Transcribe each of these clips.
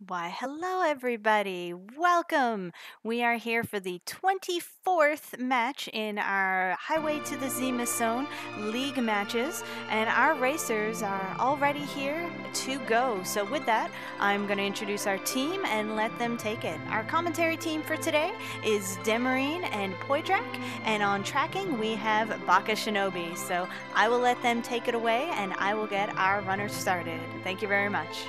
Why, hello everybody. Welcome. We are here for the 24th match in our Highway to the Zenith Zone League matches, and our racers are already here to go. So with that, I'm going to introduce our team and let them take it. Our commentary team for today is Demarine and Poydrak, and on tracking we have Baka Shinobi. So I will let them take it away and I will get our runners started. Thank you very much.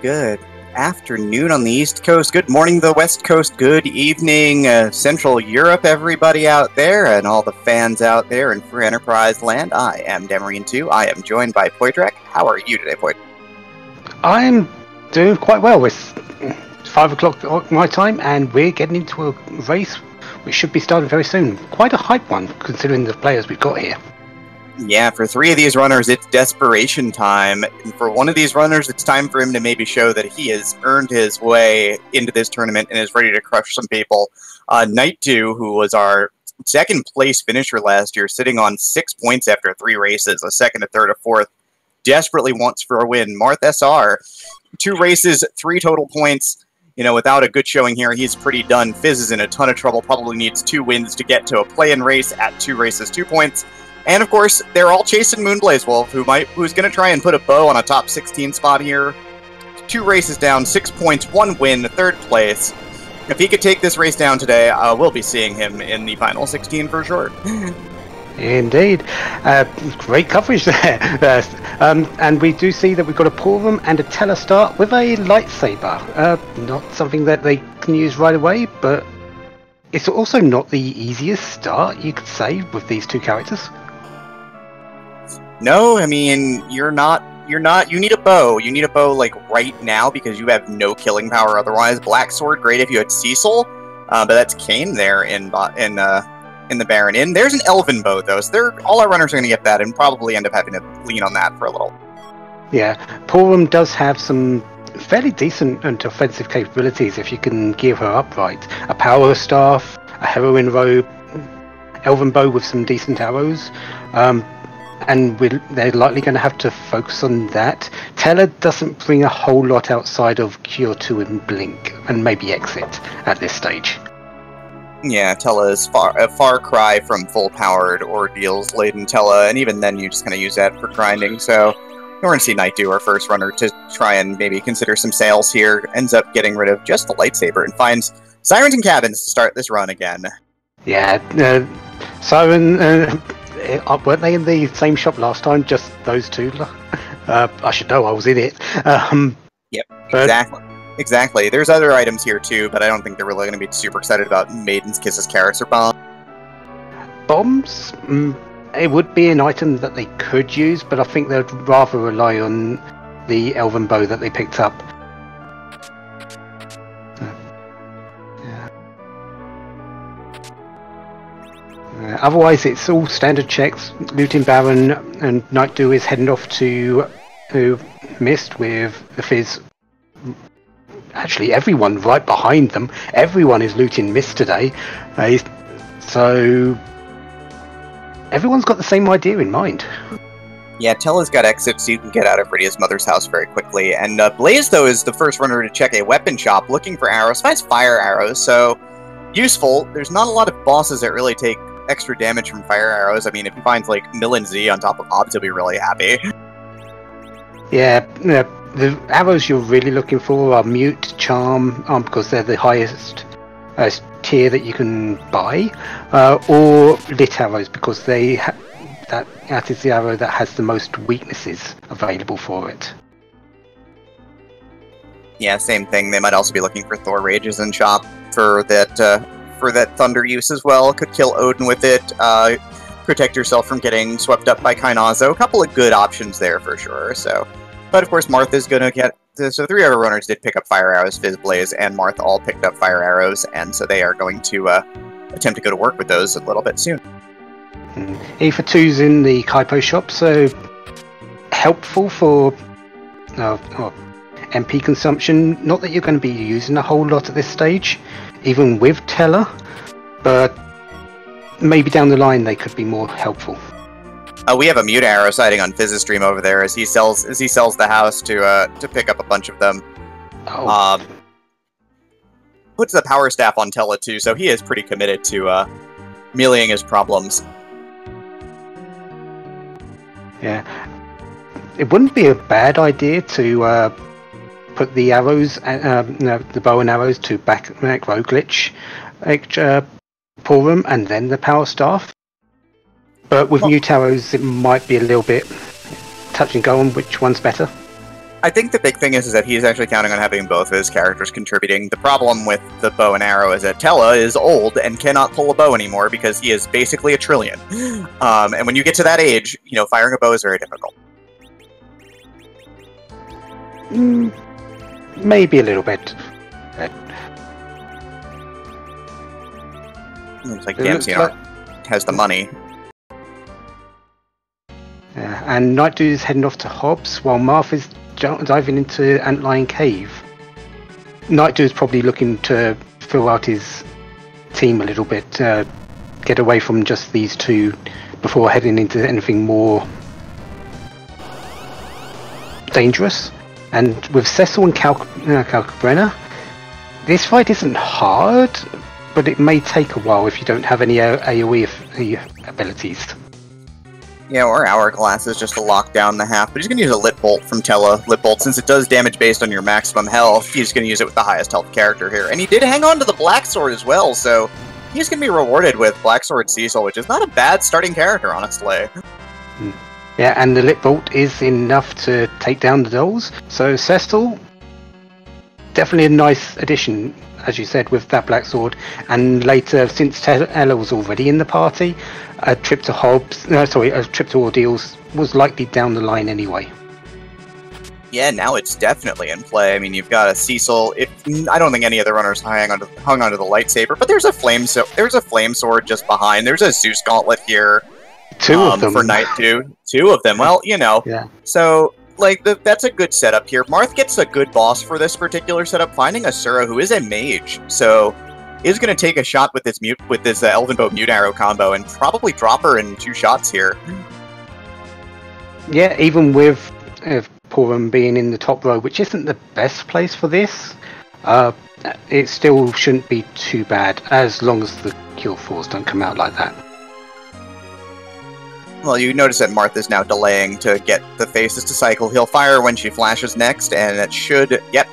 Good afternoon on the East Coast, good morning the West Coast, good evening Central Europe, everybody out there, and all the fans out there in Free Enterprise land. I am Demarine 2. I am joined by Poydrak. How are you today, Poydrak? I'm doing quite well. It's 5 o'clock my time, and we're getting into a race which should be starting very soon. Quite a hype one, considering the players we've got here. Yeah, for three of these runners, it's desperation time. And for one of these runners, it's time for him to maybe show that he has earned his way into this tournament and is ready to crush some people. Nightdew, who was our second place finisher last year, sitting on 6 points after 3 races, a second, a third, a fourth, desperately wants for a win. MarthSR, 2 races, 3 total points. You know, without a good showing here, he's pretty done. TheFiz is in a ton of trouble, probably needs 2 wins to get to a play-in race at 2 races, 2 points. And of course, they're all chasing moonblazewolf, who's going to try and put a bow on a top 16 spot here. 2 races down, 6 points, 1 win, 3rd place. If he could take this race down today, we'll be seeing him in the final 16 for sure. Indeed. Great coverage there. And we do see that we've got a Purim and a Teller start with a lightsaber. Not something that they can use right away, but it's also not the easiest start, you could say, with these 2 characters. No, I mean, you need a bow. You need a bow, like, right now, because you have no killing power otherwise. Black Sword, great if you had Cecil, but that's Kane there in the Baron Inn. There's an Elven bow, though, so all our runners are going to get that and probably end up having to lean on that for a little. Yeah, Purim does have some fairly decent and offensive capabilities if you can gear her up right. A power staff, a heroine robe, elven bow with some decent arrows, and they're likely going to have to focus on that. Teller doesn't bring a whole lot outside of Cure 2 and Blink, and maybe Exit at this stage. Yeah, Tella is a far cry from full-powered ordeals laden Tella, and even then you just kind of use that for grinding, so we're going to see Nightdew, our first runner, to try and maybe consider some sales here. Ends up getting rid of just the lightsaber and finds Sirens and Cabins to start this run again. Yeah, Siren, weren't they in the same shop last time? Just those 2? I should know, I was in it. Yep, exactly. There's other items here too, but I don't think they're really going to be super excited about Maiden's Kisses, Carrots, or Bombs. Bombs? It would be an item that they could use, but I think they'd rather rely on the elven bow that they picked up. Otherwise, it's all standard checks. Looting Baron and Nightdew is heading off to Mist with TheFiz. Actually, everyone right behind them. Everyone is looting Mist today. So everyone's got the same idea in mind. Yeah, Tella's got exits so you can get out of Rydia's mother's house very quickly. And Blaze, though, is the first runner to check a weapon shop looking for arrows. Finds fire arrows, so useful. There's not a lot of bosses that really take extra damage from fire arrows. I mean, if he finds, like, Mill Z on top of Hobbs, he'll be really happy. Yeah, the arrows you're really looking for are Mute, Charm, because they're the highest tier that you can buy, or Lit arrows, because that is the arrow that has the most weaknesses available for it. Yeah, same thing. They might also be looking for Thor Rages and shop for that thunder use as well. Could kill Odin with it. Protect yourself from getting swept up by Kainazo. A couple of good options there for sure. So, but of course, Marth is going to get. So 3 other runners did pick up fire arrows. Fizz, Blaze, and Marth all picked up fire arrows, and so they are going to attempt to go to work with those a little bit soon. E for 2's in the Kaipo shop, so helpful for MP consumption. Not that you're going to be using a whole lot at this stage, even with Teller, but maybe down the line they could be more helpful. We have a mute arrow sighting on Fizz's stream over there as he sells the house to pick up a bunch of them. Oh. Puts the power staff on Tella too, so he is pretty committed to meleeing his problems. Yeah, it wouldn't be a bad idea to put the arrows, the bow and arrows, to back row glitch, Purim, and then the power staff. But with mute arrows, it might be a little bit touch and go on which one's better. I think the big thing is that he's actually counting on having both of his characters contributing. The problem with the bow and arrow is that Tella is old and cannot pull a bow anymore because he is basically a trillion. And when you get to that age, you know, firing a bow is very difficult. Maybe a little bit. Looks like Damsian has the money. And nightdew is heading off to Hobbs while Marth is diving into Antlion Cave. Nightdew is probably looking to fill out his team a little bit, get away from just these two before heading into anything more dangerous. And with Cecil and Kalkbrenner, this fight isn't hard, but it may take a while if you don't have any AoE abilities. Yeah, or Hourglass is just to lock down the half, but he's going to use a Lit Bolt from Tella. Lit Bolt, since it does damage based on your maximum health, he's going to use it with the highest health character here. And he did hang on to the Black Sword as well, so he's going to be rewarded with Black Sword Cecil, which is not a bad starting character, honestly. Yeah, and the Lit Bolt is enough to take down the dolls, so Cecil, definitely a nice addition, as you said, with that Black Sword. And later, since Ella was already in the party, a trip to a trip to Ordeals was likely down the line anyway. Yeah, now it's definitely in play. I mean, you've got a Cecil. I don't think any of the runners hung onto the lightsaber, but there's a flame sword just behind. There's a Zeus gauntlet here. Two of them for nightdew. Two of them. Well, you know. Yeah. So, like, that's a good setup here. Marth gets a good boss for this particular setup, finding Asura, who is a mage. So, is going to take a shot with this Elven Bow mute arrow combo and probably drop her in 2 shots here. Yeah, even with Purim being in the top row, which isn't the best place for this, it still shouldn't be too bad as long as the kill fours don't come out like that. Well, you notice that Marth is now delaying to get the faces to cycle. He'll fire when she flashes next, and it should... Yep.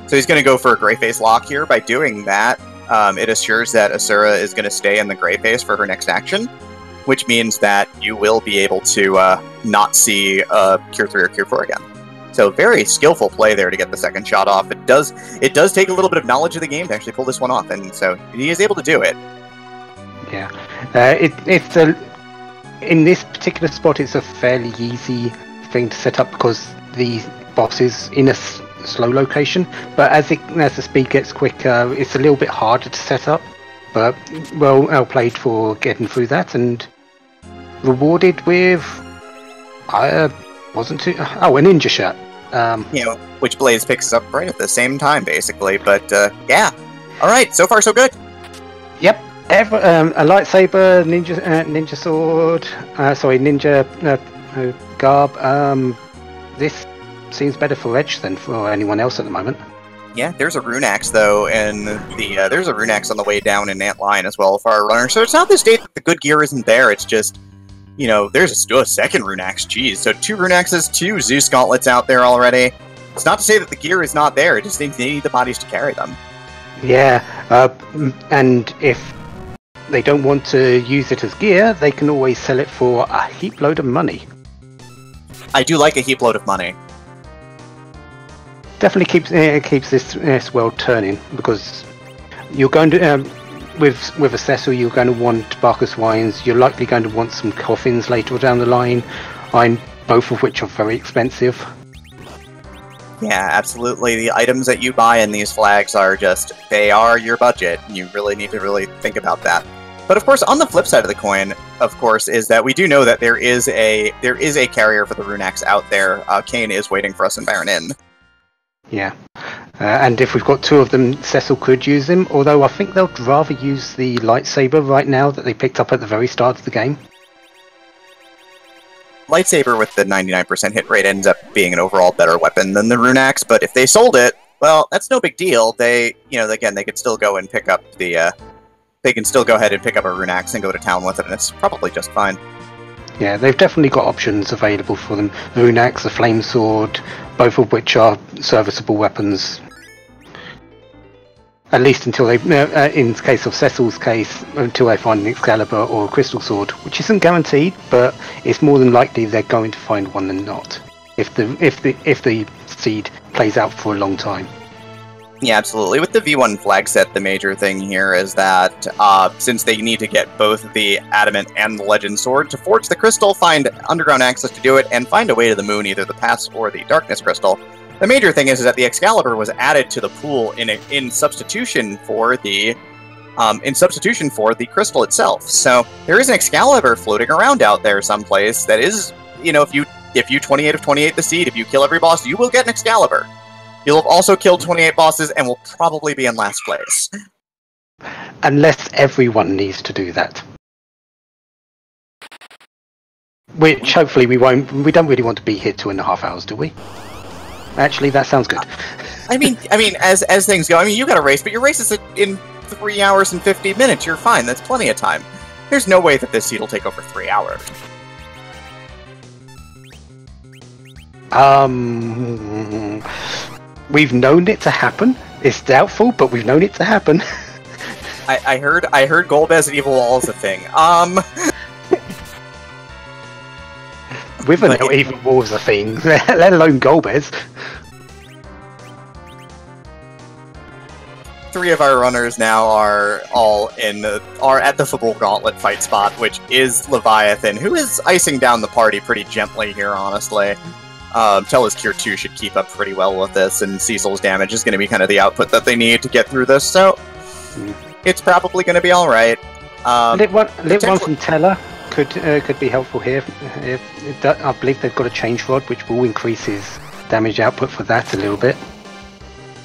So he's going to go for a Grey Face lock here. By doing that, it assures that Asura is going to stay in the Grey Face for her next action, which means that you will be able to not see Cure 3 or Cure 4 again. So very skillful play there to get the second shot off. It does take a little bit of knowledge of the game to actually pull this one off, and so he is able to do it. Yeah. In this particular spot, it's a fairly easy thing to set up because the boss is in a slow location. But as the speed gets quicker, it's a little bit harder to set up. But well played for getting through that and rewarded with a ninja shirt. Which Blaze picks up right at the same time, basically. But yeah, all right, so far so good. Yep. A lightsaber, ninja sword, ninja garb. This seems better for Edge than for anyone else at the moment. Yeah, there's a rune axe though, and there's a rune axe on the way down in Antlion as well for our runner. So it's not the state that the good gear isn't there. It's just, there's a second rune axe. Jeez, so 2 rune axes, 2 Zeus gauntlets out there already. It's not to say that the gear is not there. It just means they need the bodies to carry them. Yeah, and if they don't want to use it as gear, they can always sell it for a heap load of money. I do like a heap load of money. Definitely keeps this world turning, because you're going to with a Cecil, you're going to want Barkus wines. You're likely going to want some coffins later down the line, both of which are very expensive. Yeah, absolutely. The items that you buy in these flags they are your budget. You really need to really think about that. But of course, on the flip side of the coin, of course, is that we do know that there is a carrier for the rune axe out there. Kane is waiting for us in Baron Inn. Yeah, and if we've got 2 of them, Cecil could use them, although I think they'll rather use the lightsaber right now that they picked up at the very start of the game. lightsaber with the 99% hit rate ends up being an overall better weapon than the rune axe, but if they sold it, well, that's no big deal. They, again, they could still go and pick up the, they can still go ahead and pick up a rune axe and go to town with it, and it's probably just fine. Yeah, they've definitely got options available for them. The rune axe, the flame sword, both of which are serviceable weapons. At least until they, in the case of Cecil's case, until they find an Excalibur or a Crystal Sword, which isn't guaranteed, but it's more than likely they're going to find one than not, if the seed plays out for a long time. Yeah, absolutely. With the V1 flag set, the major thing here is that since they need to get both the Adamant and the Legend Sword to forge the crystal, find underground access to do it, and find a way to the moon, either the Pass or the Darkness Crystal. The major thing is that the Excalibur was added to the pool in substitution for the crystal itself. So there is an Excalibur floating around out there someplace that is, if you 28 of 28 the seed, if you kill every boss, you will get an Excalibur. You'll have also killed 28 bosses and will probably be in last place. Unless everyone needs to do that. Which hopefully we won't. We don't really want to be here 2.5 hours, do we? Actually, that sounds good. I mean, as things go, you got a race, but your race is in 3 hours and 50 minutes. You're fine. That's plenty of time. There's no way that this seed will take over 3 hours. We've known it to happen. It's doubtful, but we've known it to happen. I heard Golbez and Evil Wall is a thing. With an Evil Wall is a thing, let alone Golbez. 3 of our runners now are all are at the football gauntlet fight spot, which is Leviathan, who is icing down the party pretty gently here, honestly. Tella's Cure 2 should keep up pretty well with this, and Cecil's damage is going to be kind of the output that they need to get through this, so it's probably going to be alright. Lit one from Tella could be helpful here. I believe they've got a change rod, which will increase his damage output for that a little bit.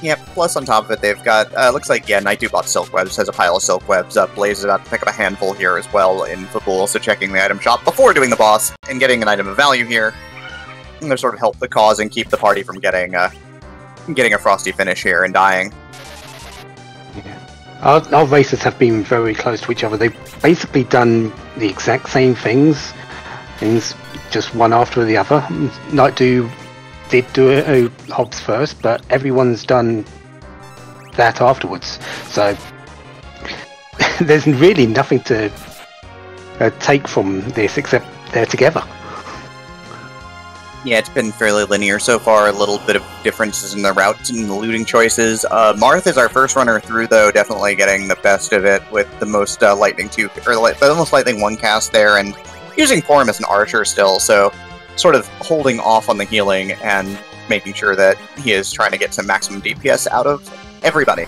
Yep, plus on top of it, they've got, looks like, nightdew bought Silk Webs, has a pile of Silk Webs. Blaze is about to pick up a handful here as well in football, so checking the item shop before doing the boss and getting an item of value here. And to sort of help the cause and keep the party from getting a frosty finish here and dying. Yeah. Our races have been very close to each other. They've basically done the exact same things just one after the other. Nightdew did do Hobbs first, but everyone's done that afterwards. So there's really nothing to take from this except they're together. Yeah, it's been fairly linear so far, a little bit of differences in the routes and the looting choices. Marth is our first runner through, though, definitely getting the best of it with the most Lightning 2, or the most Lightning 1 cast there, and using Porum as an archer still, so sort of holding off on the healing and making sure that he is trying to get some maximum DPS out of everybody.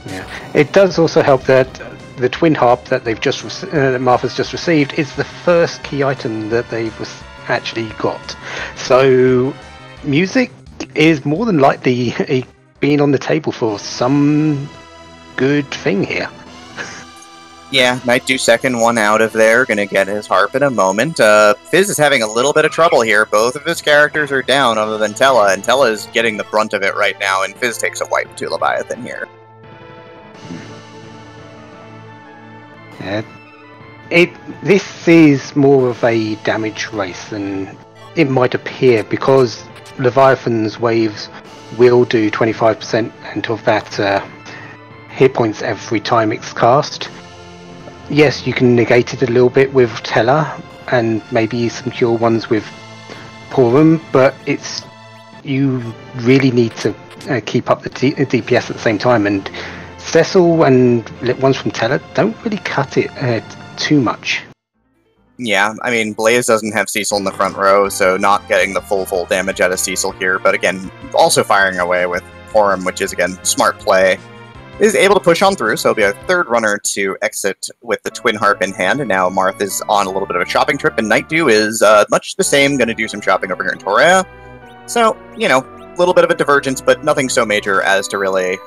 Yeah, it does also help that the Twin Harp that they've that Martha's just received is the first key item that they've actually got. So music is more than likely being on the table for some good thing here. Yeah, nightdew second one out of there, gonna get his harp in a moment. Fizz is having a little bit of trouble here. Both of his characters are down other than Tella, and Tella is getting the brunt of it right now, and Fizz takes a wipe to Leviathan here. Yeah. This is more of a damage race than it might appear, because Leviathan's waves will do 25% of that hit points every time it's cast. Yes, you can negate it a little bit with Tella and maybe some cure ones with Porum, but you really need to keep up the DPS at the same time, and Cecil and lit ones from Tella don't really cut it too much. Yeah, I mean, Blaze doesn't have Cecil in the front row, so not getting the full damage out of Cecil here, but again, also firing away with Porum, which is, again, smart play. Is able to push on through, so he'll be a third runner to exit with the Twin Harp in hand, and now Marth is on a little bit of a shopping trip, and nightdew is much the same, going to do some shopping over here in Torea. So, a little bit of a divergence, but nothing so major as to really,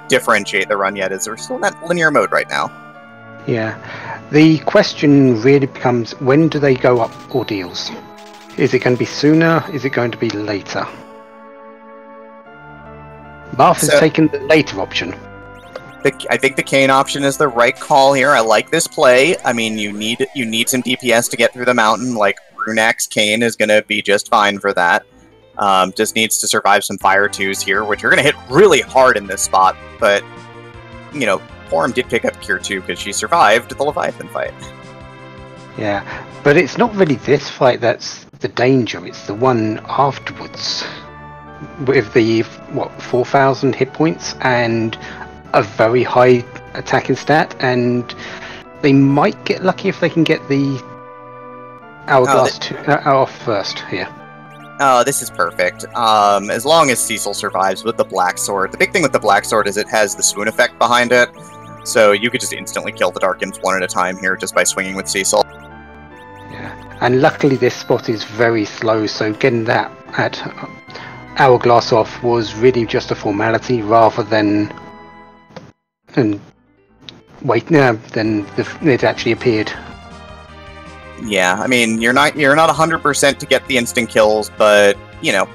differentiate the run yet, as we're still in that linear mode right now. Yeah. The question really becomes, when do they go up ordeals? Is it going to be sooner? Is it going to be later? Marth has taken the later option. I think the Kayn option is the right call here. I like this play. I mean, you need some DPS to get through the mountain. Like, Runax Kayn is going to be just fine for that. Just needs to survive some Fire 2s here, which are going to hit really hard in this spot. But, you know, Porum did pick up Cure 2 because she survived the Leviathan fight. Yeah, but it's not really this fight that's the danger. It's the one afterwards. With the, 4,000 hit points and a very high attacking stat, and they might get lucky if they can get the Hourglass off first here. Oh, this is perfect. As long as Cecil survives with the Black Sword. The big thing with the Black Sword is it has the swoon effect behind it, so you could just instantly kill the Dark Imps one at a time here just by swinging with Cecil. Yeah, and luckily this spot is very slow, so getting that at Hourglass off was really just a formality rather than it actually appeared. Yeah, I mean, you're not 100% to get the instant kills, but you know,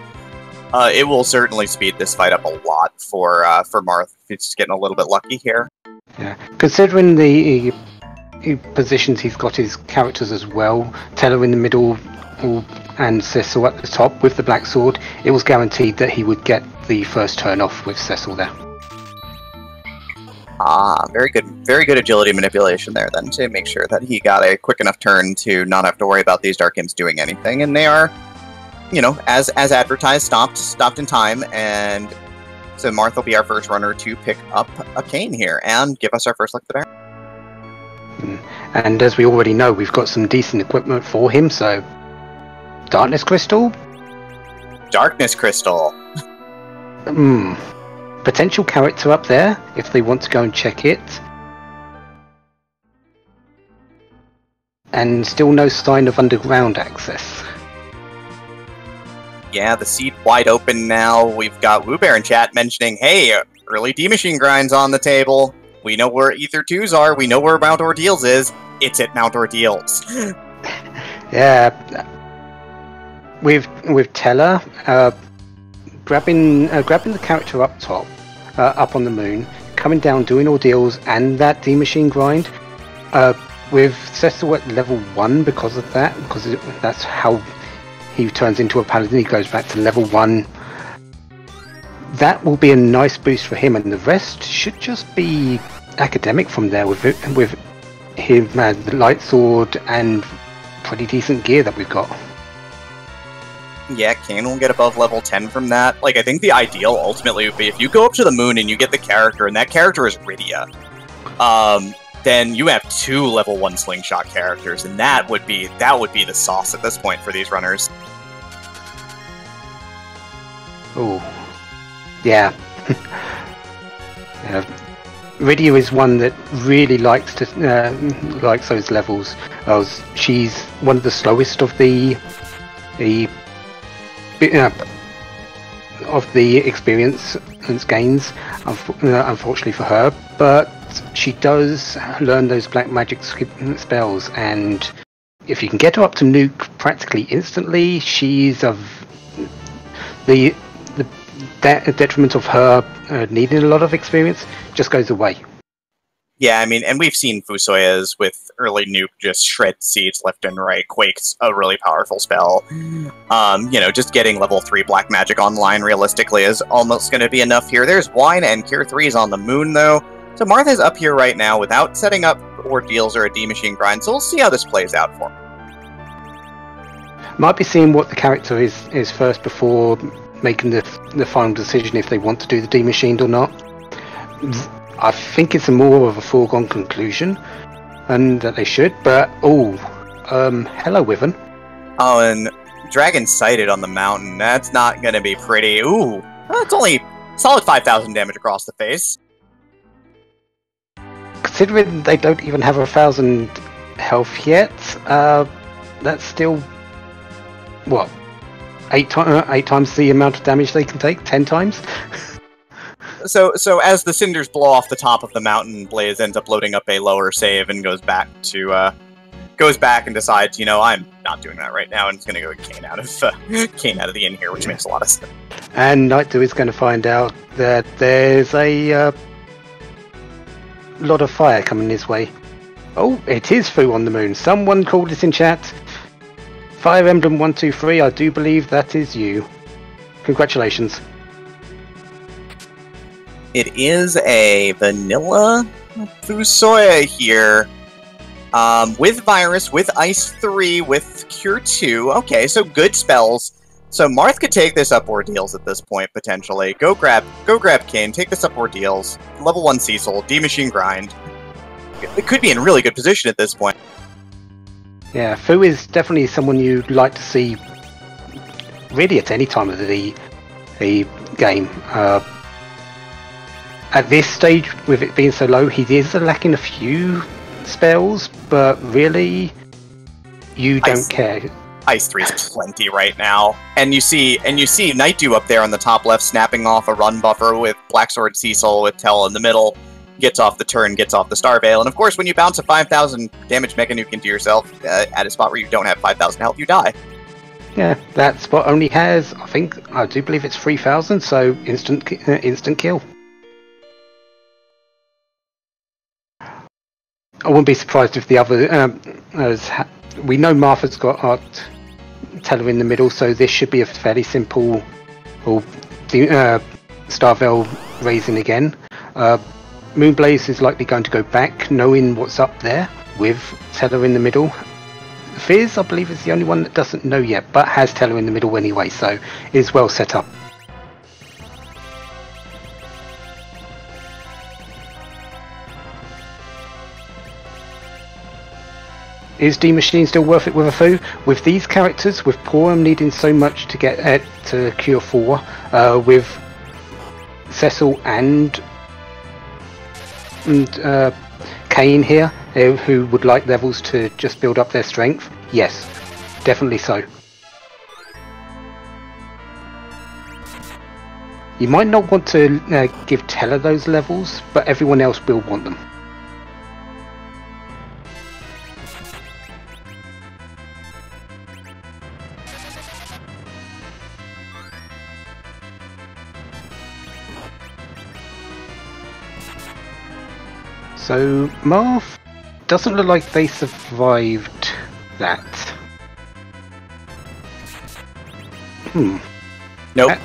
it will certainly speed this fight up a lot for Marth. He's just getting a little bit lucky here. Yeah, considering the positions he's got his characters as well, Teller in the middle and Cecil at the top with the Black Sword, it was guaranteed that he would get the first turn off with Cecil there. Ah, very good agility manipulation there then to make sure that he got a quick enough turn to not have to worry about these Dark Imps doing anything, and they are, you know, as advertised, stopped in time, and so Marth will be our first runner to pick up a Kayn here and give us our first look at the Baron. And as we already know, we've got some decent equipment for him, so Darkness Crystal? Darkness Crystal. Potential character up there, if they want to go and check it. And still no sign of underground access. Yeah, the seed wide open now. We've got Woobear in chat mentioning, hey, early D-Machine Grind's on the table. We know where Ether 2s are. We know where Mount Ordeals is. It's at Mount Ordeals. Yeah. With Teller, grabbing the character up top, up on the moon, coming down, doing ordeals and that D-Machine grind, with Cecil at level 1 because of that, because that's how he turns into a paladin, he goes back to level 1. That will be a nice boost for him, and the rest should just be academic from there with him, the light sword and pretty decent gear that we've got. Yeah, Kayn will get above level 10 from that. Like, I think the ideal ultimately would be if you go up to the moon and you get the character, and that character is Rydia, then you have 2 level 1 slingshot characters, and that would be the sauce at this point for these runners. Oh, yeah. Yeah. Rydia is one that really likes those levels. She's one of the slowest of the experience gains, unfortunately for her, but she does learn those black magic spells, and if you can get her up to nuke practically instantly, she's the detriment of her needing a lot of experience just goes away. Yeah, I mean, and we've seen Fusoya's with early nuke just shred seeds left and right. Quake's a really powerful spell. You know, just getting level 3 black magic online realistically is almost going to be enough here. There's Wine and Cure 3 is on the moon, though. So Martha's up here right now without setting up ordeals or a D-Machine grind, so we'll see how this plays out for him. Might be seeing what the character is first before making the final decision if they want to do the D-Machined or not. I think it's more of a foregone conclusion, and that they should, but hello Wyvern. Oh, and Dragon sighted on the mountain. That's not gonna be pretty. Ooh, that's only solid 5,000 damage across the face. Considering they don't even have 1,000 health yet, that's still, what, 8 times the amount of damage they can take? 10 times? So as the cinders blow off the top of the mountain, Blaze ends up loading up a lower save and goes back and decides, you know, I'm not doing that right now, and it's going to go Kane out of the inn here, which makes a lot of sense. And nightdew is going to find out that there's a lot of fire coming his way. Oh, it is Fu on the moon. Someone called this in chat. Fire Emblem 123, I do believe that is you. Congratulations. It is a vanilla Fusoya here. With Virus, with Ice 3, with Cure 2. Okay, so good spells. So Marth could take this up Ordeals at this point, potentially. Go grab Kane, take this up Ordeals. Level 1 Cecil, D-Machine Grind. It could be in really good position at this point. Yeah, Fu is definitely someone you'd like to see really at any time of the game. At this stage, with it being so low, he is lacking a few spells, but really, you don't care. Ice 3 is plenty right now, and you see nightdew up there on the top left, snapping off a run buffer with Blacksword Cecil with Tell in the middle, gets off the turn, gets off the Star Veil, and of course, when you bounce a 5,000 damage Mega Nuke into yourself at a spot where you don't have 5,000 health, you die. Yeah, that spot only has, I do believe it's 3,000, so instant kill. I wouldn't be surprised if the other, we know Martha's got Teller in the middle, so this should be a fairly simple Star Veil raising again. Moonblaze is likely going to go back, knowing what's up there, with Teller in the middle. Fizz, I believe, is the only one that doesn't know yet, but has Teller in the middle anyway, so is well set up. Is D-Machine still worth it with a Fu? With these characters, with Porum needing so much to get to Cure 4, with Cecil and Kane here, who would like levels to just build up their strength, yes, definitely so. You might not want to give Teller those levels, but everyone else will want them. So, Marth doesn't look like they survived that. Nope.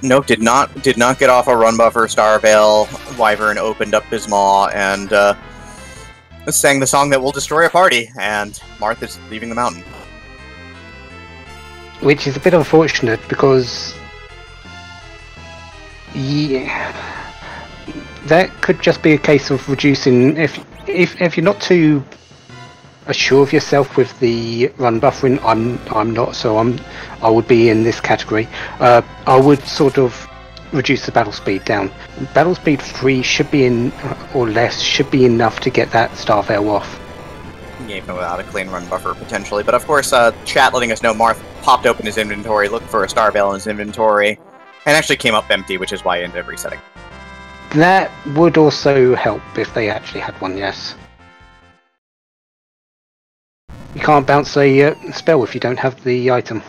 Nope, did not get off a run buffer. Star Veil, Wyvern opened up his maw and sang the song that will destroy a party, and Marth is leaving the mountain. Which is a bit unfortunate because, yeah, that could just be a case of reducing. If you're not too sure of yourself with the run buffering, I'm not, so I would be in this category. I would sort of reduce the battle speed down. Battle speed 3 should be in, or less, should be enough to get that Star Veil off. Yeah, even without a clean run buffer potentially, but of course, chat letting us know Marth popped open his inventory, looked for a Star Veil in his inventory, and actually came up empty, which is why he ended up resetting. That would also help if they actually had one, yes. You can't bounce a spell if you don't have the item.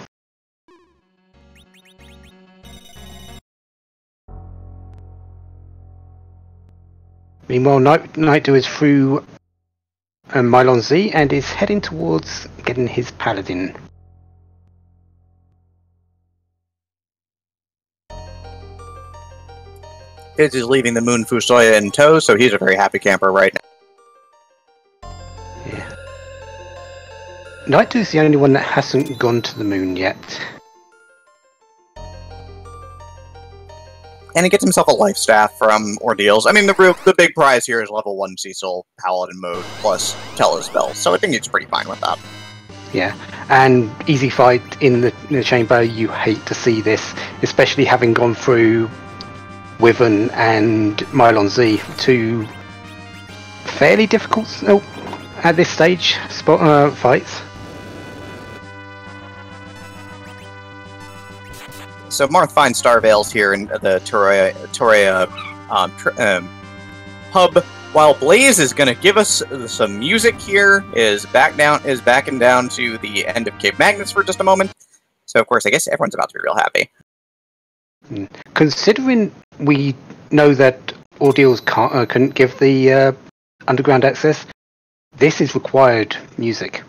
Meanwhile, nightdew is through Mylon Z and is heading towards getting his paladin. Fizz is leaving the Moon Fusoya in tow, so he's a very happy camper right now. Yeah. Nightdew's the only one that hasn't gone to the moon yet. And he gets himself a life staff from Ordeals. I mean, the big prize here is level 1 Cecil Paladin mode plus Telespell, so I think it's pretty fine with that. Yeah, and easy fight in the chamber. You hate to see this, especially having gone through Wyvern and Mylon Z, two fairly difficult at this stage fights. So Marth finds Star Veils here in the Torea pub. While Blaze is going to give us some music here, is backing down to the end of Cape Magnus for just a moment. So of course, I guess everyone's about to be real happy. Considering we know that Ordeals couldn't give the underground access, this is required music.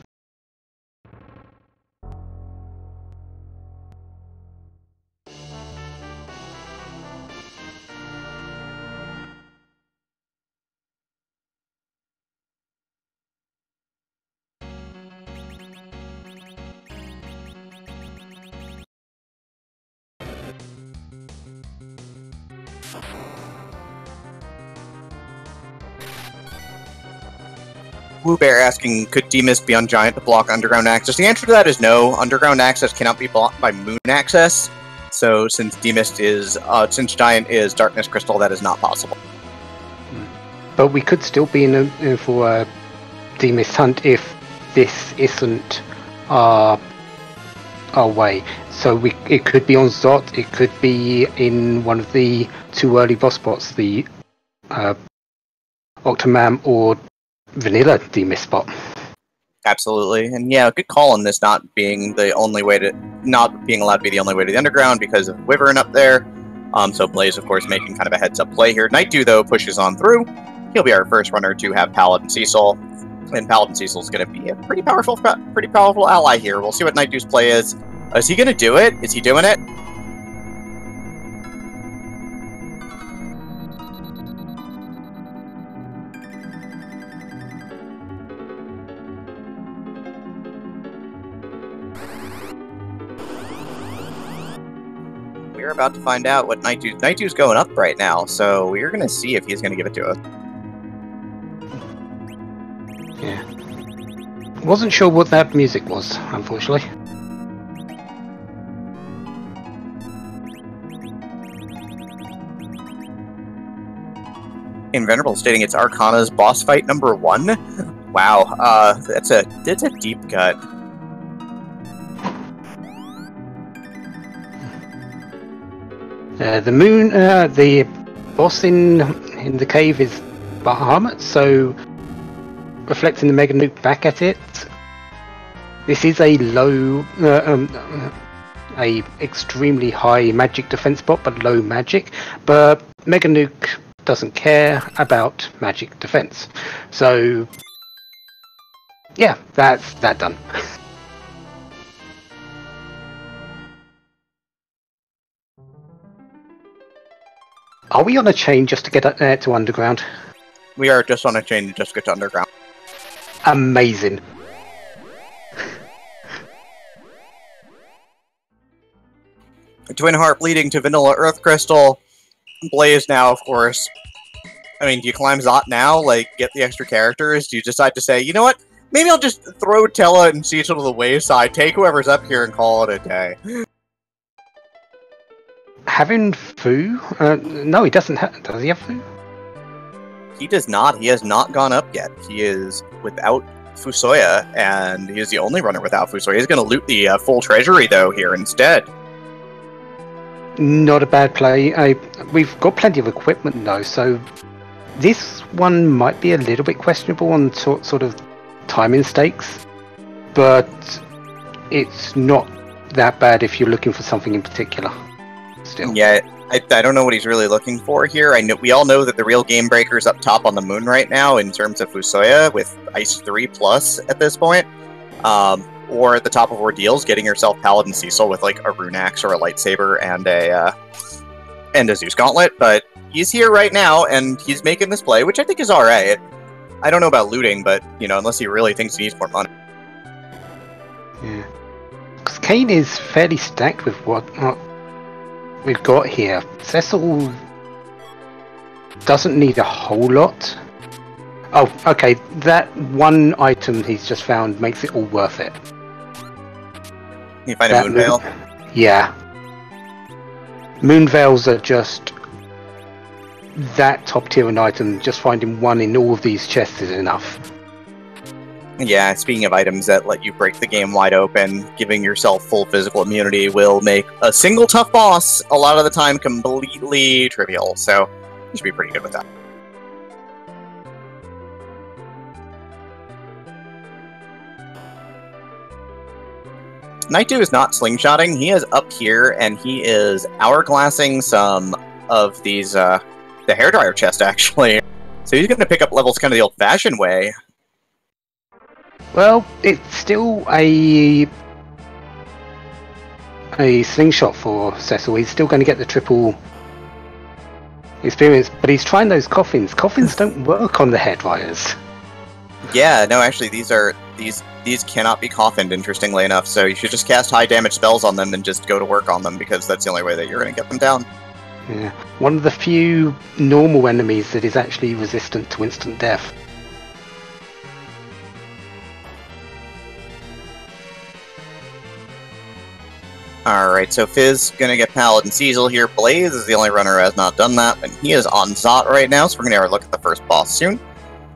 Woo Bear asking, could D-Mist be on Giant to block underground access? The answer to that is no. Underground access cannot be blocked by moon access. So since D-Mist is, since Giant is Darkness Crystal, that is not possible. But we could still be in for a D-Mist hunt if this isn't our way. So it could be on Zot, it could be in one of the 2 early boss spots, the Octomam or Vanilla D-Mist spot. Absolutely, and yeah, good call on this not being the only way to, not being allowed to be the only way to the underground because of Wyvern up there. So Blaze, of course, making kind of a heads-up play here. Nightdew, though, pushes on through. He'll be our first runner to have Paladin Cecil, and Paladin Cecil is going to be a pretty powerful ally here. We'll see what Nightdew's play is. Is he going to do it? Is he doing it? We're about to find out what Nightdew's going up right now, so we're going to see if he's going to give it to us. Yeah. Wasn't sure what that music was, unfortunately. Invenerable stating it's Arcana's boss fight number 1. Wow, that's a deep cut. The boss in the cave is Bahamut, so reflecting the Mega Nuke back at it. This is a low, a extremely high magic defense spot, but low magic. But Mega Nuke doesn't care about magic defense, so yeah, that's that done. Are we on a chain just to get to underground? We are just on a chain to just get to underground. Amazing. Twin Harp leading to Vanilla Earth Crystal. Blaze now, of course. I mean, do you climb Zot now? Like, get the extra characters? Do you decide to say, you know what? Maybe I'll just throw Tella and Cecil to the wayside, take whoever's up here and call it a day. Having Fu? No, he doesn't have... Does he have Fu? He does not. He has not gone up yet. He is without Fusoya, and he is the only runner without Fusoya. He's going to loot the full treasury, though, here instead. Not a bad play. We've got plenty of equipment, though, so this one might be a little bit questionable on sort of timing stakes, but it's not that bad if you're looking for something in particular. Still. Yeah, I don't know what he's really looking for here. We all know that the real game breaker is up top on the moon right now in terms of Fusoya with Ice 3 plus at this point. Or at the top of Ordeals, getting yourself Paladin Cecil with like a Rune Axe or a Lightsaber and a Zeus Gauntlet. But he's here right now, and he's making this play, which I think is alright. I don't know about looting, but, you know, unless he really thinks he needs more money. Yeah. Because Kane is fairly stacked with what we've got here. Cecil doesn't need a whole lot. Oh, okay, that one item he's just found makes it all worth it. You find a Moon Veil? Yeah. Moon Veils are just that top tier an item. Just finding one in all of these chests is enough. Yeah, speaking of items that let you break the game wide open, giving yourself full physical immunity will make a single tough boss a lot of the time completely trivial, so you should be pretty good with that. nightdew is not slingshotting, he is up here, and he is hourglassing some of these, the hairdryer chest, actually. So he's going to pick up levels kind of the old-fashioned way. Well, it's still a slingshot for Cecil. He's still going to get the triple experience, but he's trying those coffins. Coffins don't work on the hairdryers. Yeah, no, actually, these cannot be coffined, interestingly enough, so you should just cast high damage spells on them and just go to work on them, because that's the only way that you're going to get them down. Yeah, one of the few normal enemies that is actually resistant to instant death. Alright, so Fizz gonna get Paladin Cecil here. Blaze is the only runner who has not done that, and he is on Zot right now, so we're gonna have a look at the first boss soon.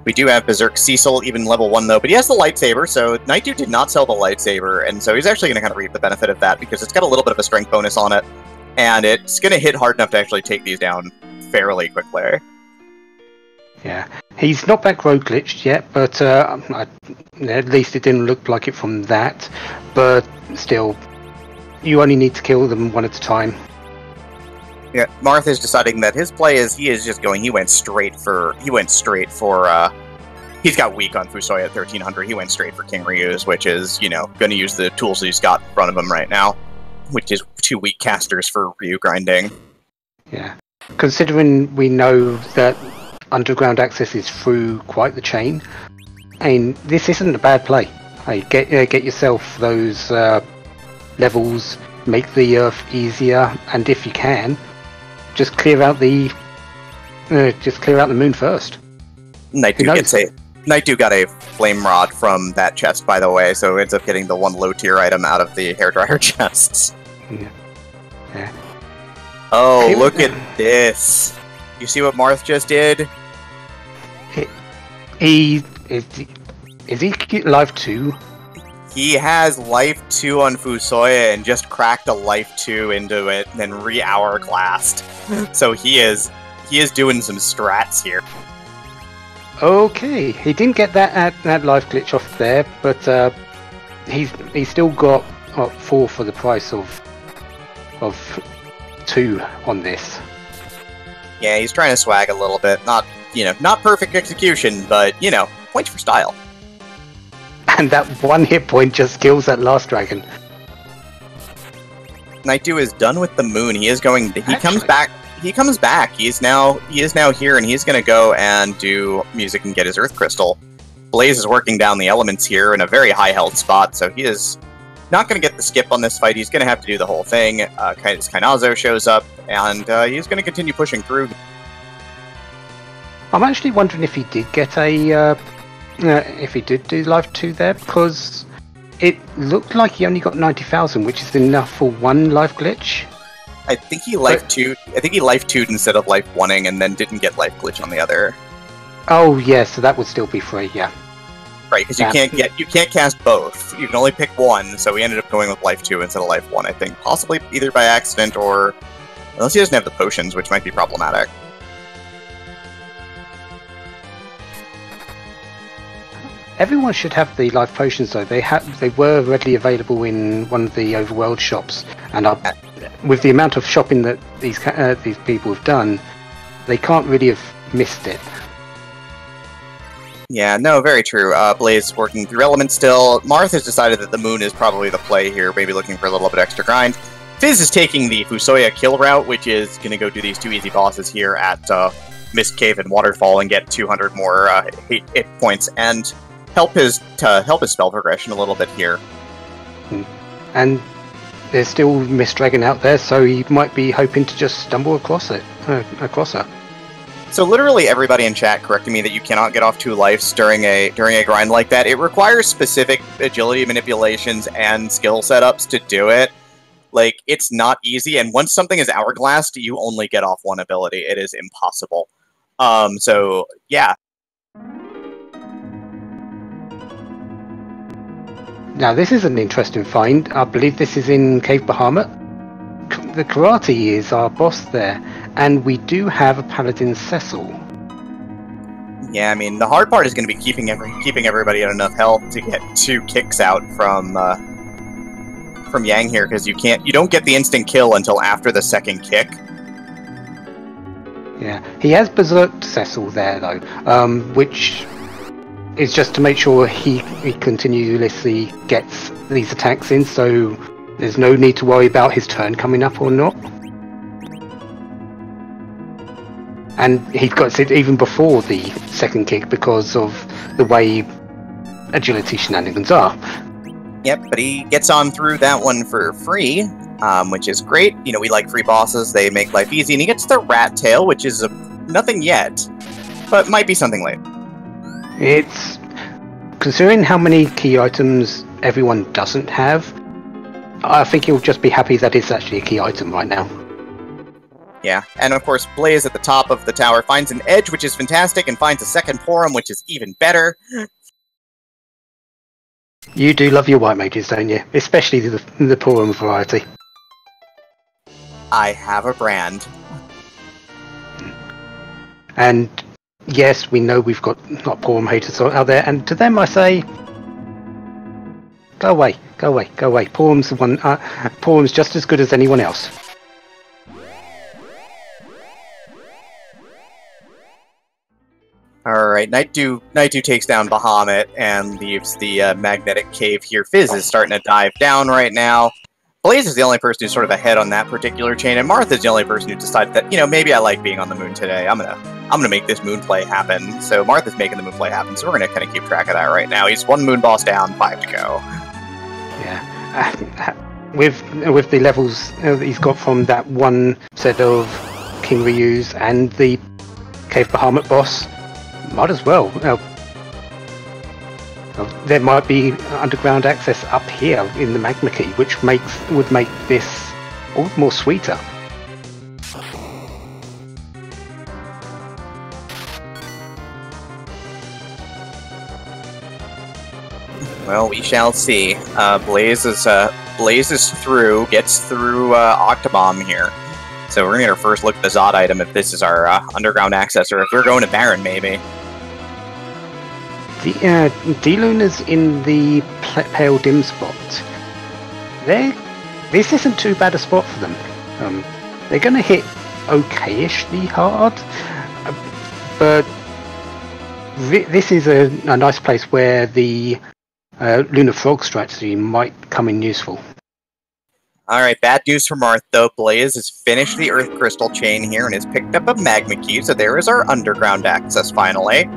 We do have Berserk Cecil, even level 1 though, but he has the lightsaber, so nightdew did not sell the lightsaber, and so he's actually gonna kind of reap the benefit of that, because it's got a little bit of a strength bonus on it, and it's gonna hit hard enough to actually take these down fairly quickly. Yeah, he's not back rogue glitched yet, but at least it didn't look like it from that, but still, you only need to kill them one at a time. Yeah, Marth is deciding that his play is he went straight for he's got weak on Fusoya at 1300. He went straight for King Ryu's, which is, you know, going to use the tools he's got in front of him right now, which is 2 weak casters for Ryu grinding. Yeah, considering we know that underground access is through quite the chain, and this isn't a bad play. Hey, get yourself those levels, make the earth easier, and if you can, just clear out the moon first. Nightdew got a flame rod from that chest, by the way, so ends up getting the one low tier item out of the hairdryer chests. Yeah. Oh, look at this! You see what Marth just did? Is he live 2? He has life 2 on Fusoya and just cracked a life 2 into it and then re-hourglassed. So he is doing some strats here. Okay, he didn't get that life glitch off there, but he's still got 4 for the price of 2 on this. Yeah, he's trying to swag a little bit. Not perfect execution, but, points for style. And that one hit point just kills that last dragon. nightdew is done with the moon. He comes back. He comes back. He is now here, and he's going to go and do music and get his earth crystal. Blaze is working down the elements here in a very high health spot, so he is not going to get the skip on this fight. He's going to have to do the whole thing. Kainazo shows up, and he's going to continue pushing through. I'm actually wondering if he did get if he did do life 2 there, because it looked like he only got 90,000, which is enough for 1 life glitch. I think he life 2'd instead of life 1ing, and then didn't get life glitch on the other. Oh yeah, so that would still be free, yeah. Right, because you can't cast both. You can only pick one, so we ended up going with life 2 instead of life 1, I think. Possibly either by accident or unless he doesn't have the potions, which might be problematic. Everyone should have the life potions though. They were readily available in one of the overworld shops, and with the amount of shopping that these people have done, they can't really have missed it. Yeah, no, very true. Blaze working through elements still. Marth has decided that the moon is probably the play here, maybe looking for a little bit extra grind. Fizz is taking the Fusoya kill route, which is going to go do these 2 easy bosses here at Mist Cave and Waterfall and get 200 more hit points and help his spell progression a little bit here. And there's still Mist Dragon out there, so he might be hoping to just stumble across her. So literally everybody in chat corrected me that you cannot get off 2 lives during a grind like that. It requires specific agility manipulations and skill setups to do it. Like, it's not easy, and once something is hourglassed, you only get off 1 ability. It is impossible. So, yeah. Now this is an interesting find. I believe this is in Cave Bahamut. The Karate is our boss there, and we do have a Paladin Cecil. Yeah, I mean, the hard part is going to be keeping everybody at enough health to get 2 kicks out from Yang here, because you don't get the instant kill until after the second kick. Yeah, he has berserked Cecil there though, which is just to make sure he continuously gets these attacks in, so there's no need to worry about his turn coming up or not. And he got it even before the second kick because of the way agility shenanigans are. Yep, but he gets on through that one for free, which is great. You know, we like free bosses, they make life easy, and he gets the rat tail, which is nothing yet, but might be something later. It's... considering how many key items everyone doesn't have, I think he'll just be happy that it's actually a key item right now. Yeah, and of course, Blaze at the top of the tower finds an edge, which is fantastic, and finds a second Porum, which is even better. You do love your white mages, don't you? Especially the Porum variety. I have a brand. And yes, we know we've got not Porum haters out there, and to them I say, go away, go away, go away. Porum's the one. Porum's just as good as anyone else. Alright, nightdew takes down Bahamut and leaves the magnetic cave here. Fizz is starting to dive down right now. Blaze is the only person who's sort of ahead on that particular chain, and Marth is the only person who decided that, you know, maybe I like being on the moon today. I'm gonna make this moon play happen. So Marth is making the moon play happen, so we're gonna kind of keep track of that right now. He's 1 moon boss down, 5 to go. Yeah. With the levels he's got from that one set of King Ryu's and the Cave Bahamut boss, might as well. There might be underground access up here in the Magma Key, which would make this all more sweeter. Well, we shall see. Blaze is through, gets through Octobomb here. So we're gonna get our first look at the Zod item if this is our underground access, or if we're going to Baron, maybe. The D-Luna's in the Pale Dim spot. This isn't too bad a spot for them. They're going to hit okayishly hard, but this is a nice place where the Lunar Frog strategy might come in useful. Alright, bad news for Marth, though. Blaze has finished the Earth Crystal chain here and has picked up a Magma Key, so there is our underground access, finally.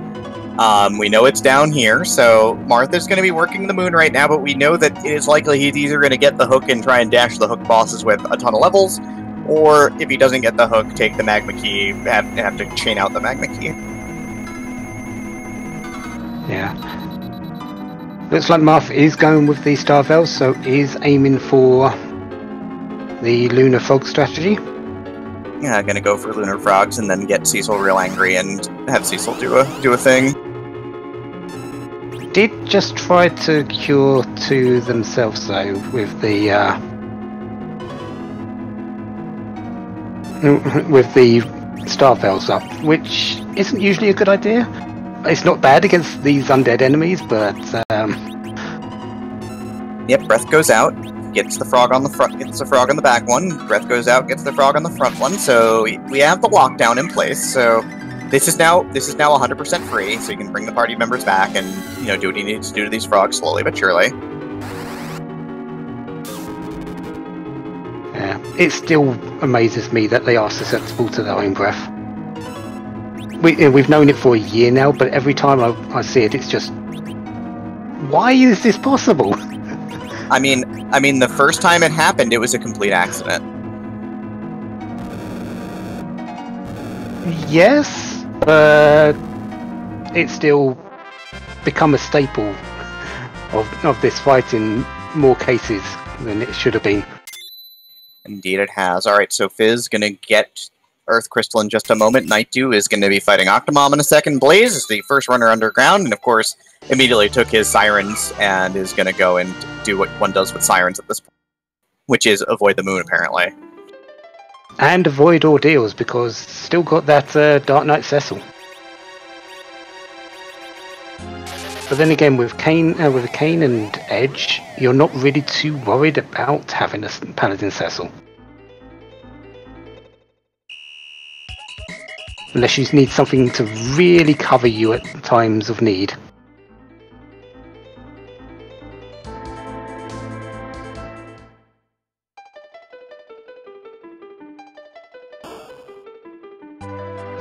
We know it's down here, so Martha's going to be working the moon right now, but we know that it is likely he's either going to get the hook and try and dash the hook bosses with a ton of levels, or if he doesn't get the hook, take the Magma Key, have to chain out the Magma Key. Yeah. Looks like Marth is going with the Star Veils, so is aiming for the Lunar Frog strategy. Yeah, gonna go for Lunar Frogs and then get Cecil real angry and have Cecil do a thing. Did just try to cure 2 themselves though with the Star Veils up, which isn't usually a good idea. It's not bad against these undead enemies, but Yep, breath goes out, gets the frog on the front, gets the frog on the back one, breath goes out, gets the frog on the front one, so we have the lockdown in place, so this is now 100% free, so you can bring the party members back and, you know, do what you need to do to these frogs slowly but surely. Yeah, it still amazes me that they are susceptible to their own breath. We've known it for a year now, but every time I see it, it's just, why is this possible? I mean, the first time it happened, it was a complete accident. Yes, but it's still become a staple of this fight in more cases than it should have been. Indeed it has. Alright, so Fizz gonna get Earth Crystal in just a moment. Nightdew is going to be fighting Octomom in a second. Blaze is the first runner underground, and of course, immediately took his Sirens and is going to go and do what one does with Sirens at this point, which is avoid the moon, apparently. And avoid ordeals, because still got that Dark Knight Cecil. But then again, with Kane and Edge, you're not really too worried about having a Paladin Cecil. Unless you need something to really cover you at times of need.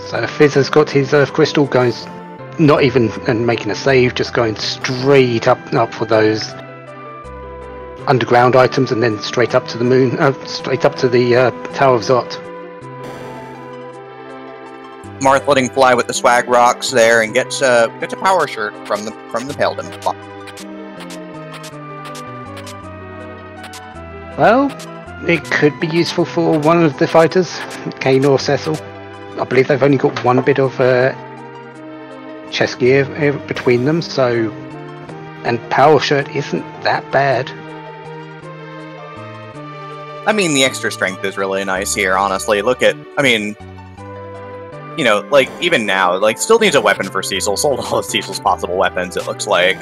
So Fizz has got his Earth Crystal going, not even and making a save, just going straight up for those underground items, and then straight up to the moon, straight up to the Tower of Zot. Marth letting fly with the swag rocks there and gets a power shirt from the Paladin. Well, it could be useful for one of the fighters, Kane or Cecil. I believe they've only got one bit of chest gear between them, so, and power shirt isn't that bad. I mean, the extra strength is really nice here, honestly. Look at, I mean, you know, like, even now, like, still needs a weapon for Cecil. Sold all of Cecil's possible weapons, it looks like.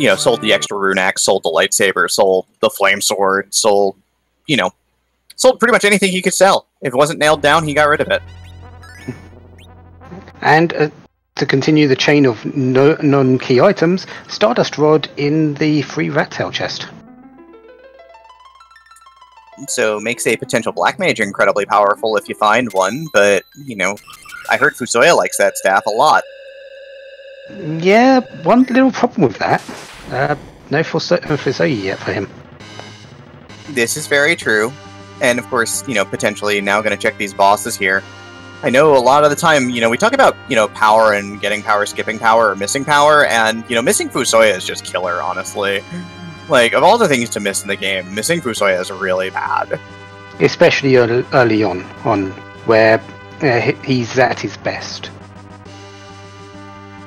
You know, sold the extra rune axe, sold the lightsaber, sold the flame sword, sold, you know, sold pretty much anything he could sell. If it wasn't nailed down, he got rid of it. And to continue the chain of non-key items, Stardust Rod in the free rat tail chest. So makes a potential black mage incredibly powerful if you find one, but, you know, I heard Fusoya likes that staff a lot. Yeah, one little problem with that. No Fusoya yet for him. This is very true. And of course, you know, potentially now going to check these bosses here. I know a lot of the time, you know, we talk about, you know, power and getting power, skipping power, or missing power, and, you know, missing Fusoya is just killer, honestly. Like, of all the things to miss in the game, missing Fusoya is really bad. Especially early on where he's at his best.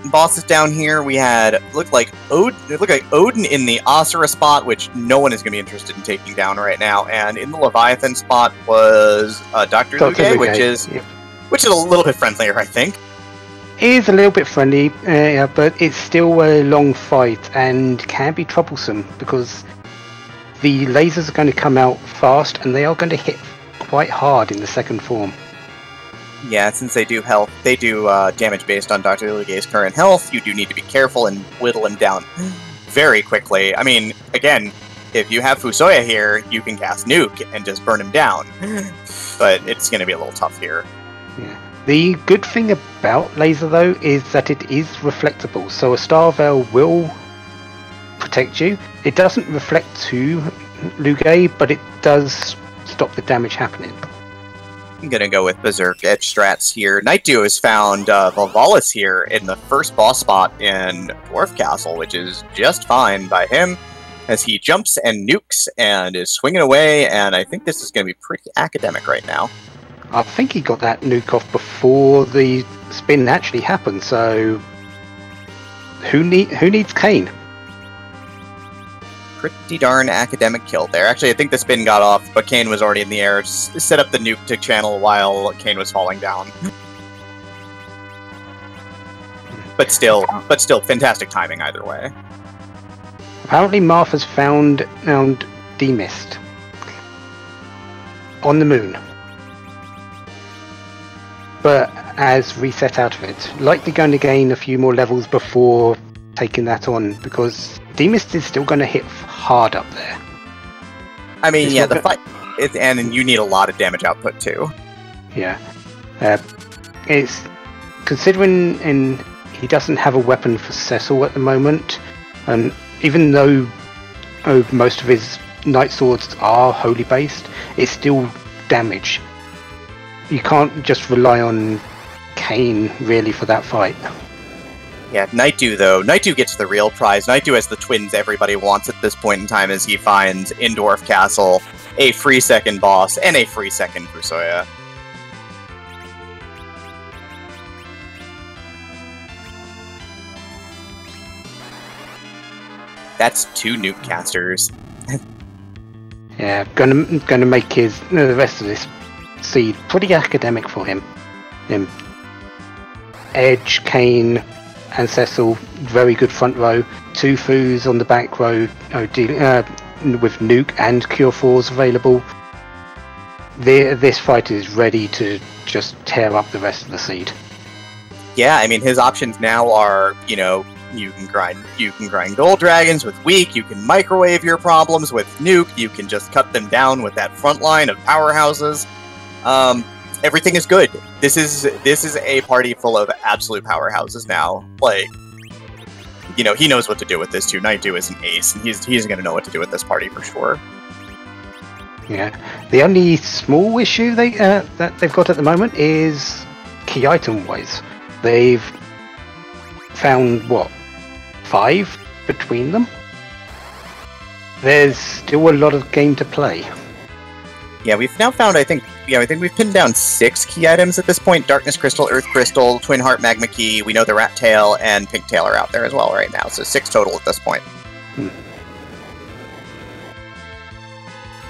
Bosses down here, we had, looked like Odin in the Asura spot, which no one is going to be interested in taking down right now, and in the Leviathan spot was Dr. Luge, which is a little bit friendlier, I think. It is a little bit friendly, but it's still a long fight and can be troublesome because the lasers are going to come out fast and they are going to hit quite hard in the second form. Yeah, since they do damage based on Dr. Luge's current health, you do need to be careful and whittle him down very quickly. I mean, again, if you have Fusoya here, you can cast Nuke and just burn him down. But it's going to be a little tough here. Yeah. The good thing about laser, though, is that it is reflectable, so a Star Veil will protect you. It doesn't reflect to Luge, but it does stop the damage happening. I'm gonna go with Berserk Edge strats here. Nightdew has found Valvalis here in the first boss spot in Dwarf Castle, which is just fine by him, as he jumps and nukes and is swinging away, and I think this is going to be pretty academic right now. I think he got that nuke off before the spin actually happened, so who needs Kane? Pretty darn academic kill there. Actually, I think the spin got off, but Kane was already in the air. Set up the nuke to channel while Kane was falling down. But still, fantastic timing either way. Apparently, Marth has found D-Mist on the moon, but as reset out of it. Likely going to gain a few more levels before taking that on, because D-Mist is still going to hit hard up there. I mean, yeah, the fight, and you need a lot of damage output too. Yeah, it's considering he doesn't have a weapon for Cecil at the moment, and even though most of his Night Swords are holy based, it's still damage. You can't just rely on Kane really for that fight. Yeah, Nightdew though. Nightdew gets the real prize. Nightdew has the twins everybody wants at this point in time, as he finds in Dwarf Castle a free second boss and a free second Fusoya. That's 2 nuke casters. Yeah, gonna make the rest of this seed pretty academic for him. Edge, Kane, and Cecil, very good front row. 2 Foos on the back row, with nuke and Cure 4s available. This fight is ready to just tear up the rest of the seed. Yeah, I mean his options now are, you know, you can grind gold dragons with weak, you can microwave your problems with nuke, you can just cut them down with that front line of powerhouses. Everything is good. This is a party full of absolute powerhouses now. Like, you know, he knows what to do with this too. Nightdew is an ace, and he's gonna know what to do with this party for sure. Yeah, the only small issue that they've got at the moment is key item wise. They've found what, 5 between them. There's still a lot of game to play. Yeah, we've now found, I think we've pinned down 6 key items at this point. Darkness Crystal, Earth Crystal, Twin Heart Magma Key, we know the Rat Tail, and Pink Tail are out there as well right now, so 6 total at this point.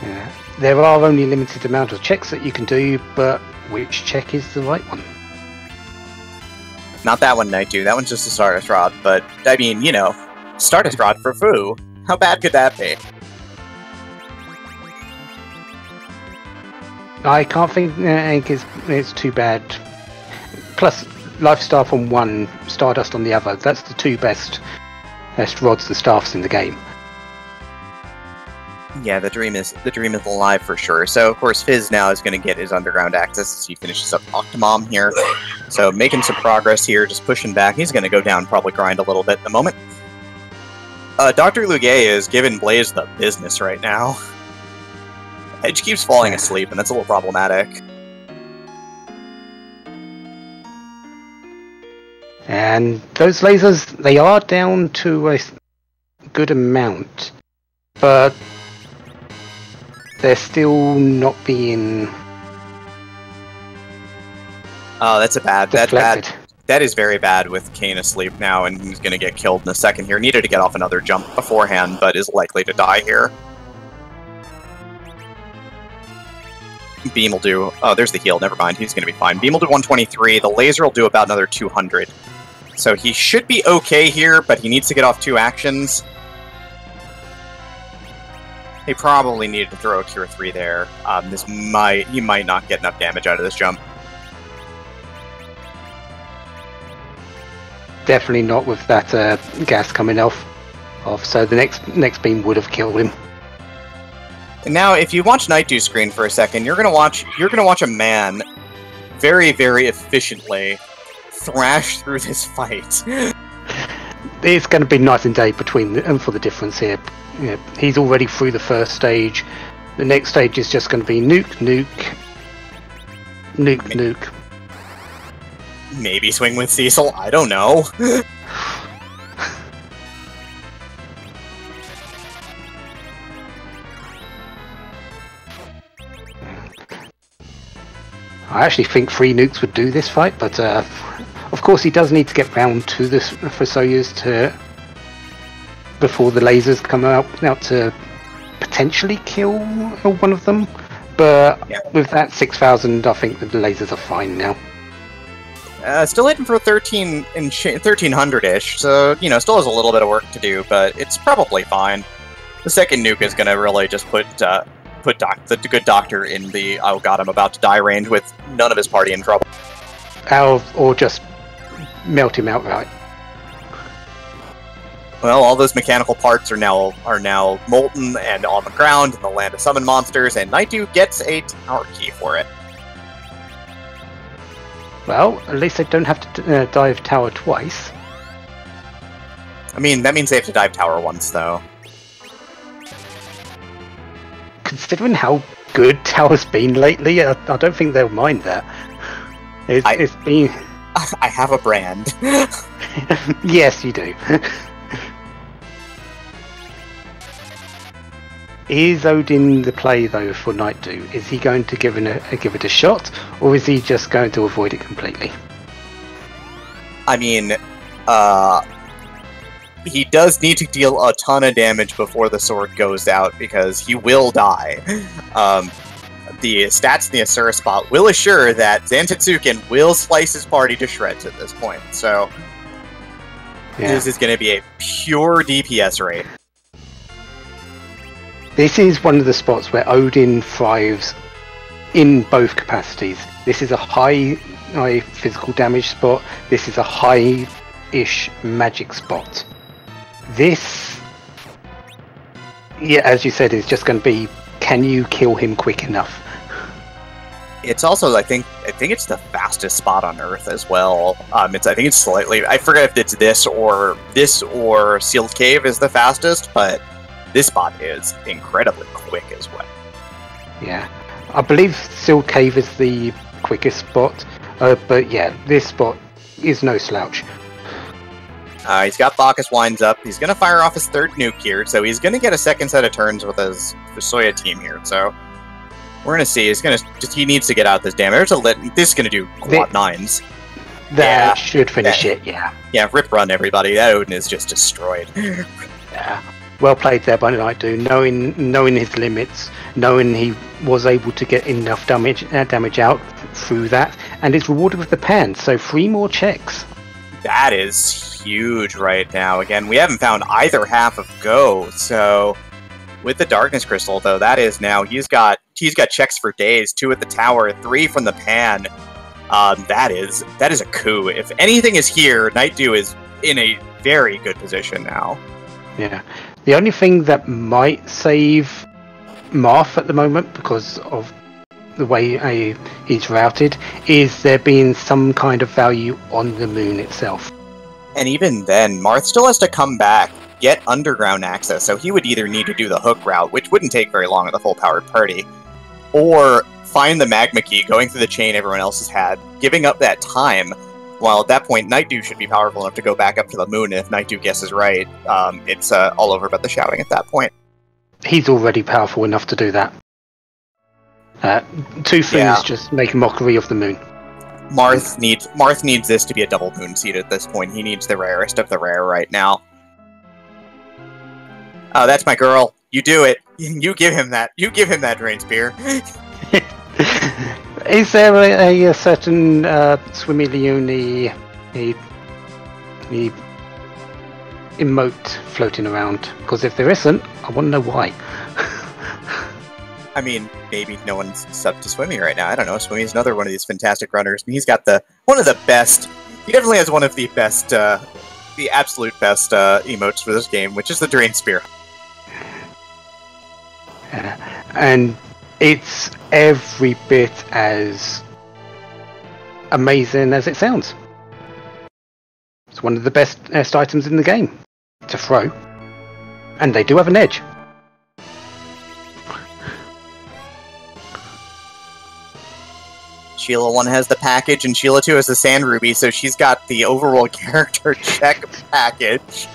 Yeah. There are only a limited amount of checks that you can do, but which check is the right one? Not that one, Nightdew. That one's just a Stardust Rod, but, I mean, you know, Stardust Rod for Fu. How bad could that be? I can't think it's too bad. Plus, Life Staff on one, Stardust on the other. That's the 2 best rods and staffs in the game. Yeah, the dream is alive for sure. So of course Fizz now is going to get his underground access as he finishes up Octomom here. So making some progress here, just pushing back. He's going to go down, probably grind a little bit in a moment. Dr. Lugay is giving Blaze the business right now. Edge keeps falling asleep, and that's a little problematic. And those lasers, they are down to a good amount, but they're still not being. Oh, that's deflected. bad. That is very bad with Kane asleep now, and he's going to get killed in a second here. Needed to get off another jump beforehand, but is likely to die here. Beam will do... Oh, there's the heal. Never mind. He's going to be fine. Beam will do 123. The laser will do about another 200. So he should be okay here, but he needs to get off 2 actions. He probably needed to throw a Cure 3 there. He might not get enough damage out of this jump. Definitely not with that gas coming off. So the next beam would have killed him. And now, if you watch Nightdew screen for a second, you're gonna watch a man very, very efficiently thrash through this fight. It's going to be night and day between for the difference here. Yeah, he's already through the first stage. The next stage is just going to be nuke. Maybe swing with Cecil. I don't know. I actually think 3 nukes would do this fight, but of course he does need to get round to this for Soyuz before the lasers come out to potentially kill one of them. But yeah, with that 6,000, I think the lasers are fine now. Still hitting for 1300-ish, so, you know, still has a little bit of work to do, but it's probably fine. The second nuke is going to really just put the good doctor in the "oh god, I'm about to die" range with none of his party in trouble. Or just melt him outright. Well, all those mechanical parts are now molten and on the ground in the land of summon monsters, and Nightdew gets a tower key for it. Well, at least they don't have to dive tower twice. I mean, that means they have to dive tower once, though. Considering how good tower's been lately, I don't think they'll mind that. It's been... I have a brand. Yes, you do. Is Odin the play though for nightdew? Is he going to give it a shot, or is he just going to avoid it completely? I mean, he does need to deal a ton of damage before the sword goes out, because he will die. The stats in the Asura spot will assure that Zantetsuken will slice his party to shreds at this point, so this is going to be a pure DPS raid. This is one of the spots where Odin thrives in both capacities. This is a high physical damage spot. This is a high-ish magic spot. This, as you said, is just going to be, can you kill him quick enough? It's also, I think it's the fastest spot on Earth as well. I think it's slightly, I forget if it's this or Sealed Cave is the fastest, but this spot is incredibly quick as well. Yeah, I believe Sealed Cave is the quickest spot, but yeah, this spot is no slouch. He's got Bacchus winds up. He's going to fire off his third nuke here, so he's going to get a second set of turns with his Soya team here. So we're going to see. He needs to get out this damage. This is going to do quad nines. That should finish it. Yeah. Yeah. Rip run, everybody. That Odin is just destroyed. Yeah. Well played there by nightdew, knowing his limits, knowing he was able to get enough damage out through that, and it's rewarded with the pan. So 3 more checks. That is huge right now. Again, we haven't found either half of Go, so with the Darkness Crystal, though, that is now he's got checks for days. 2 at the tower, 3 from the pan. That is a coup. If anything is here, nightdew is in a very good position now. Yeah. The only thing that might save Marth at the moment, because of the way he's routed, is there being some kind of value on the moon itself. And even then, Marth still has to come back, get underground access, so he would either need to do the hook route, which wouldn't take very long at the full-powered party, or find the magma key, going through the chain everyone else has had, giving up that time. While at that point, nightdew should be powerful enough to go back up to the moon, and if nightdew guesses right, it's all over but the shouting at that point. He's already powerful enough to do that. TheFiz just make a mockery of the moon. Marth needs this to be a double moon seed at this point. He needs the rarest of the rare right now. Oh, that's my girl. You do it. You give him that. You give him that drain spear. Is there a certain Swimmy Leone emote floating around? Because if there isn't, I want to know why. I mean, maybe no one's subbed to Swimmy right now. I don't know. Swimmy's another one of these fantastic runners, and he's got one of the best. He definitely has one of the best, the absolute best emotes for this game, which is the Drain Spear. And it's every bit as amazing as it sounds. It's one of the best items in the game to throw, and they do have an edge. Sheila 1 has the package, and Sheila 2 has the Sand Ruby, so she's got the overall character check package.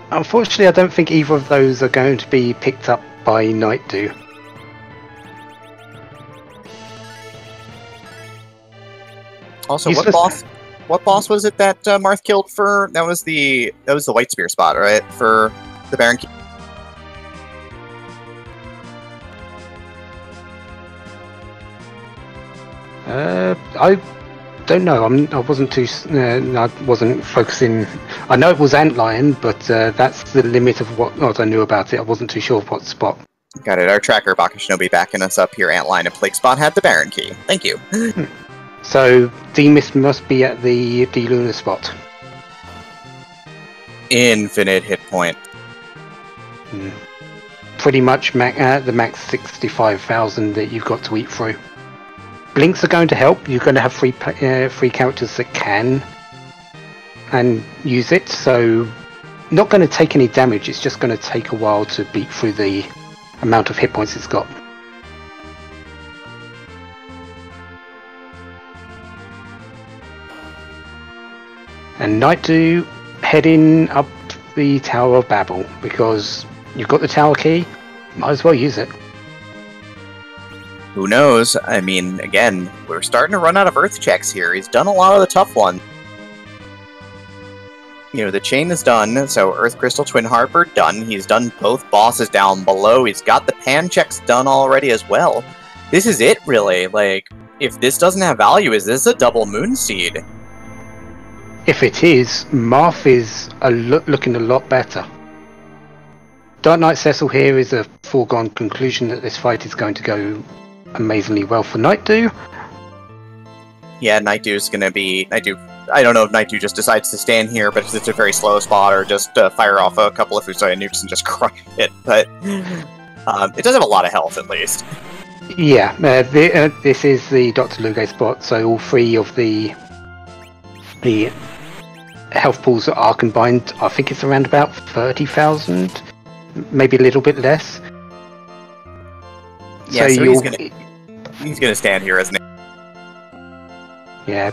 Unfortunately, I don't think either of those are going to be picked up by nightdew. Also, what boss was it that Marth killed for? That was the White Spear spot, right? For the Baron Key. I don't know. I wasn't focusing. I know it was Antlion, but that's the limit of what I knew about it. I wasn't too sure of what spot. Got it. Our tracker, Baka Shinobi, backing us up here. Antlion and Plague Spot had the Baron Key. Thank you. So Demis must be at the D-Luna spot. Infinite hit point. Pretty much the max 65,000 that you've got to eat through. Blinks are going to help. You're going to have free characters that can and use it, so not going to take any damage. It's just going to take a while to beat through the amount of hit points it's got. And nightdew heading up the Tower of Babel, because you've got the tower key, might as well use it. Who knows? I mean, again, we're starting to run out of Earth checks here. He's done a lot of the tough ones. You know, the chain is done, so Earth Crystal Twin Harper done. He's done both bosses down below. He's got the pan checks done already as well. This is it, really. Like, if this doesn't have value, is this a double moon seed? If it is, Marth is looking a lot better. Dark Knight Cecil here is a foregone conclusion that this fight is going to go amazingly well for nightdew. Yeah, nightdew is going to be... nightdew. I don't know if nightdew just decides to stand here, but it's a very slow spot, or just fire off a couple of Fusoya nukes and just crush it. But it does have a lot of health, at least. Yeah, this is the Dr. Luge spot, so all three of the health pools are combined. I think it's around about 30,000, maybe a little bit less. Yeah, so he's gonna stand here, isn't he? Yeah,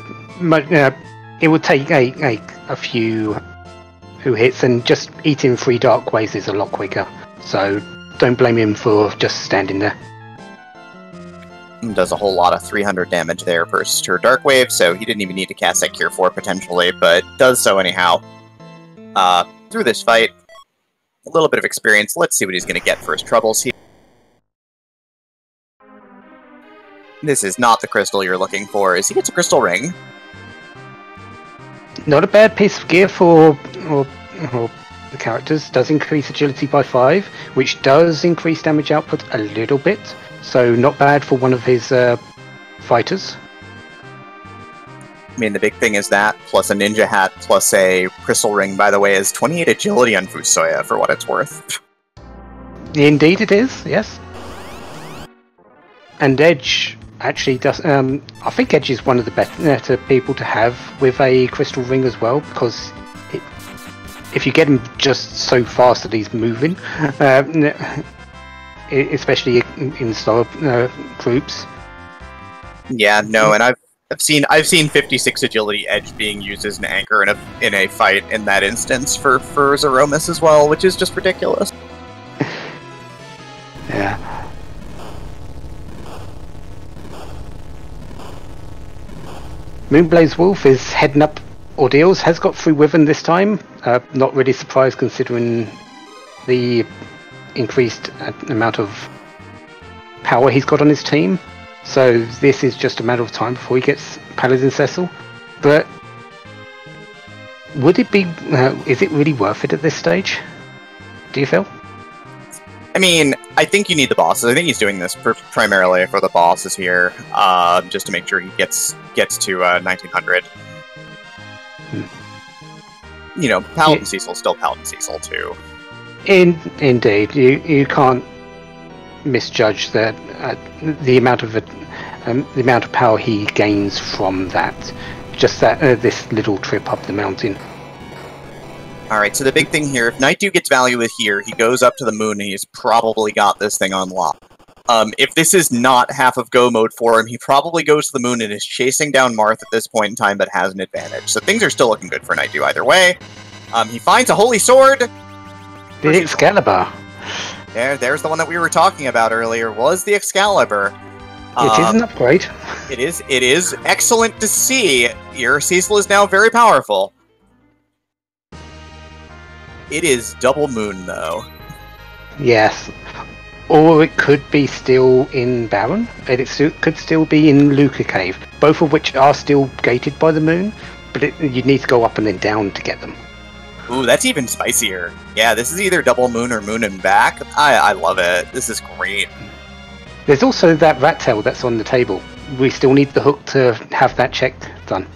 it would take a few hits, and just eating 3 Dark Waves is a lot quicker. So don't blame him for just standing there. Does a whole lot of 300 damage there versus her Dark Wave, so he didn't even need to cast that Cure 4 potentially, but does so anyhow. Through this fight, a little bit of experience. Let's see what he's going to get for his troubles here. This is not the crystal you're looking for. He gets a crystal ring. Not a bad piece of gear for the characters. Does increase agility by 5, which does increase damage output a little bit. So not bad for one of his fighters. I mean, the big thing is that, plus a ninja hat, plus a crystal ring, by the way, is 28 agility on Fusoya, for what it's worth. Indeed it is, yes. And Edge actually does... I think Edge is one of the better people to have with a crystal ring as well, because if you get him just so fast that he's moving... especially in slower groups. Yeah, no, and I've seen 56 agility Edge being used as an anchor in a fight in that instance for Zeromus as well, which is just ridiculous. Yeah. Moonblazewolf is heading up ordeals, has got through Wyvern this time. Not really surprised considering the increased amount of power he's got on his team, so this is just a matter of time before he gets Paladin Cecil. But would it be is it really worth it at this stage, do you feel? I mean, I think you need the bosses. I think he's doing this primarily for the bosses here, just to make sure he gets to 1900. You know, Paladin Cecil's still Paladin Cecil too. Indeed, you can't misjudge that the amount of power he gains from that. Just that this little trip up the mountain. All right, so the big thing here: if nightdew gets value with here, he goes up to the moon, and he's probably got this thing on lock. If this is not half of go mode for him, he probably goes to the moon and is chasing down Marth at this point in time, but has an advantage. So things are still looking good for nightdew either way. He finds a holy sword. The Excalibur. There's the one that we were talking about earlier, was the Excalibur. It is an upgrade. It is excellent to see. Your Cecil is now very powerful. It is double moon, though. Yes. Or it could be still in Baron, and it could still be in Luca Cave, both of which are still gated by the moon, but you need to go up and then down to get them. Ooh, that's even spicier. Yeah, this is either double moon or moon and back. I love it. This is great. There's also that rat tail that's on the table. We still need the hook to have that check done.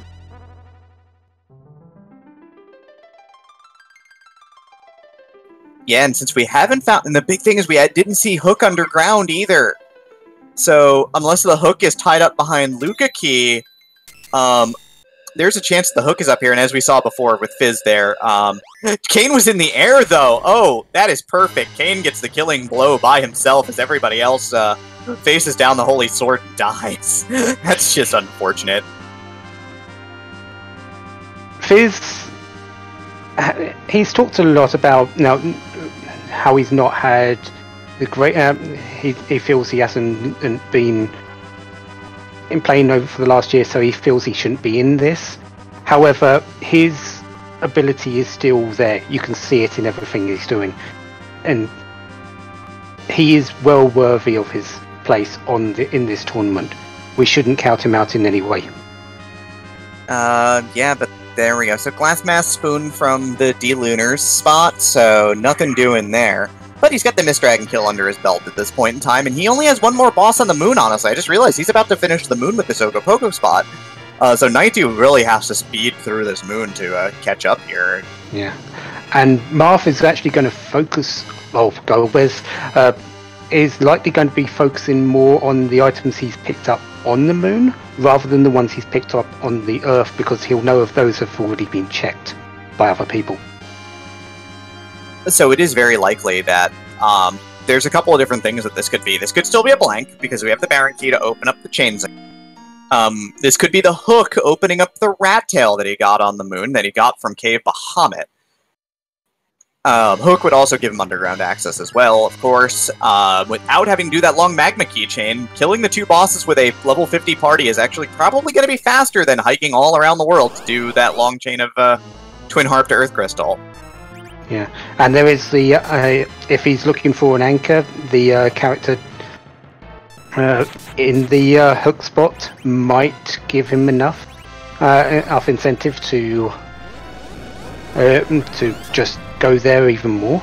Yeah, and since we haven't found... And the big thing is we didn't see Hook underground either. So, unless the Hook is tied up behind Luca Key, there's a chance the Hook is up here, and as we saw before with Fizz there, Kane was in the air, though! Oh, that is perfect. Kane gets the killing blow by himself as everybody else faces down the Holy Sword and dies. That's just unfortunate. Fizz he's talked a lot about how he's not had the great. He feels he hasn't been in playing over for the last year, so he feels he shouldn't be in this. However, his ability is still there. You can see it in everything he's doing, and he is well worthy of his place in this tournament. We shouldn't count him out in any way. Yeah, but there we go. So Glass Mask Spoon from the D-Lunars spot, so nothing doing there. But he's got the Mist Dragon kill under his belt at this point in time, and he only has one more boss on the moon, honestly. I just realized he's about to finish the moon with this Ogopogo spot. So nightdew really has to speed through this moon to catch up here. Yeah. And Marth is actually going to focus, Golbez is likely going to be focusing more on the items he's picked up on the moon, rather than the ones he's picked up on the Earth, because he'll know if those have already been checked by other people. So it is very likely that there's a couple of different things that this could be. This could still be a blank, because we have the Baron Key to open up the chains. This could be the Hook opening up the rat tail that he got on the moon, that he got from Cave Bahamut. Hook would also give him underground access as well, of course. Without having to do that long magma keychain, killing the two bosses with a level 50 party is actually probably going to be faster than hiking all around the world to do that long chain of Twin Harp to Earth Crystal. Yeah, and there is the, if he's looking for an anchor, the character in the Hook spot might give him enough incentive to just go there even more.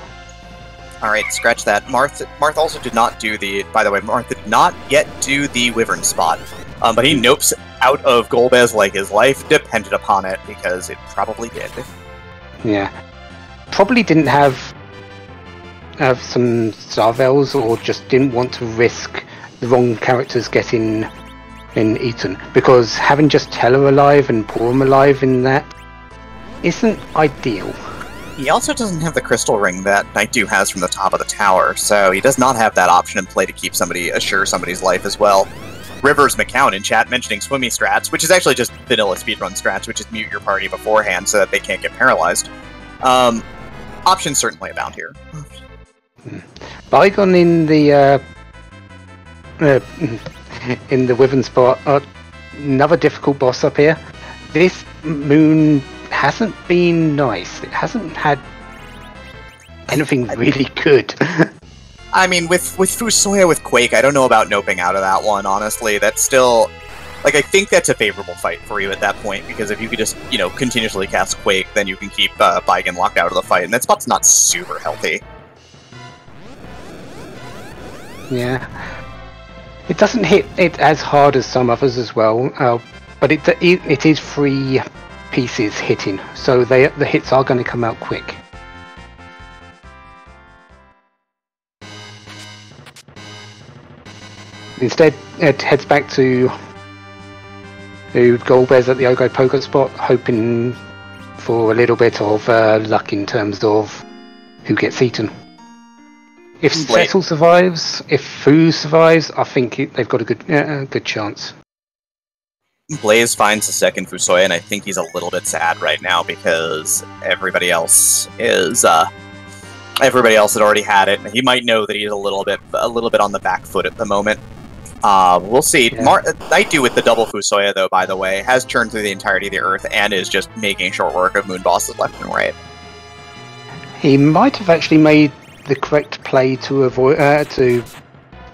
Alright, scratch that. Marth also did not do by the way, Marth did not yet do the Wyvern spot. But he nopes out of Golbez like his life depended upon it, because it probably did. Yeah. Probably didn't have some Zarvels, or just didn't want to risk the wrong characters getting eaten. Because having just Teller alive and Porum alive in that isn't ideal. He also doesn't have the crystal ring that nightdew has from the top of the tower, so he does not have that option in play to keep assure somebody's life as well. Rivers McCown in chat mentioning swimmy strats, which is actually just vanilla speedrun strats, which is mute your party beforehand so that they can't get paralyzed. Options certainly abound here. Bygone in the Wyvern spot, another difficult boss up here. This moon hasn't been nice. It hasn't had anything really good. I mean, with Fusoya with Quake, I don't know about noping out of that one, honestly. That's still... I think that's a favorable fight for you at that point, because if you could just, continuously cast Quake, then you can keep Bygone locked out of the fight, and that spot's not super healthy. Yeah. It doesn't hit it as hard as some others as well, but it is 3 pieces hitting, so the hits are going to come out quick. Instead, it heads back to Golbez at the Ogopogo spot, hoping for a little bit of luck in terms of who gets eaten. If Cecil survives, if Fu survives, I think they've got a good chance. Blaze finds the second Fusoya, and I think he's a little bit sad right now because everybody else had already had it. He might know that he's a little bit on the back foot at the moment. We'll see. Yeah. Nightdew with the double Fusoya, though, by the way, has churned through the entirety of the Earth and is just making short work of moon bosses left and right. He might have actually made the correct play to avoid to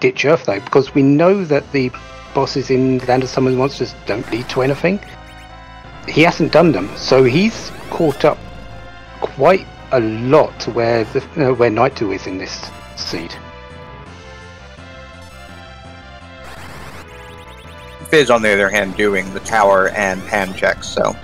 ditch Earth, though, because we know that the bosses in Land of Summoned Monsters don't lead to anything. He hasn't done them, so he's caught up quite a lot to where nightdew is in this seed. Fizz, on the other hand, doing the tower and hand checks, so...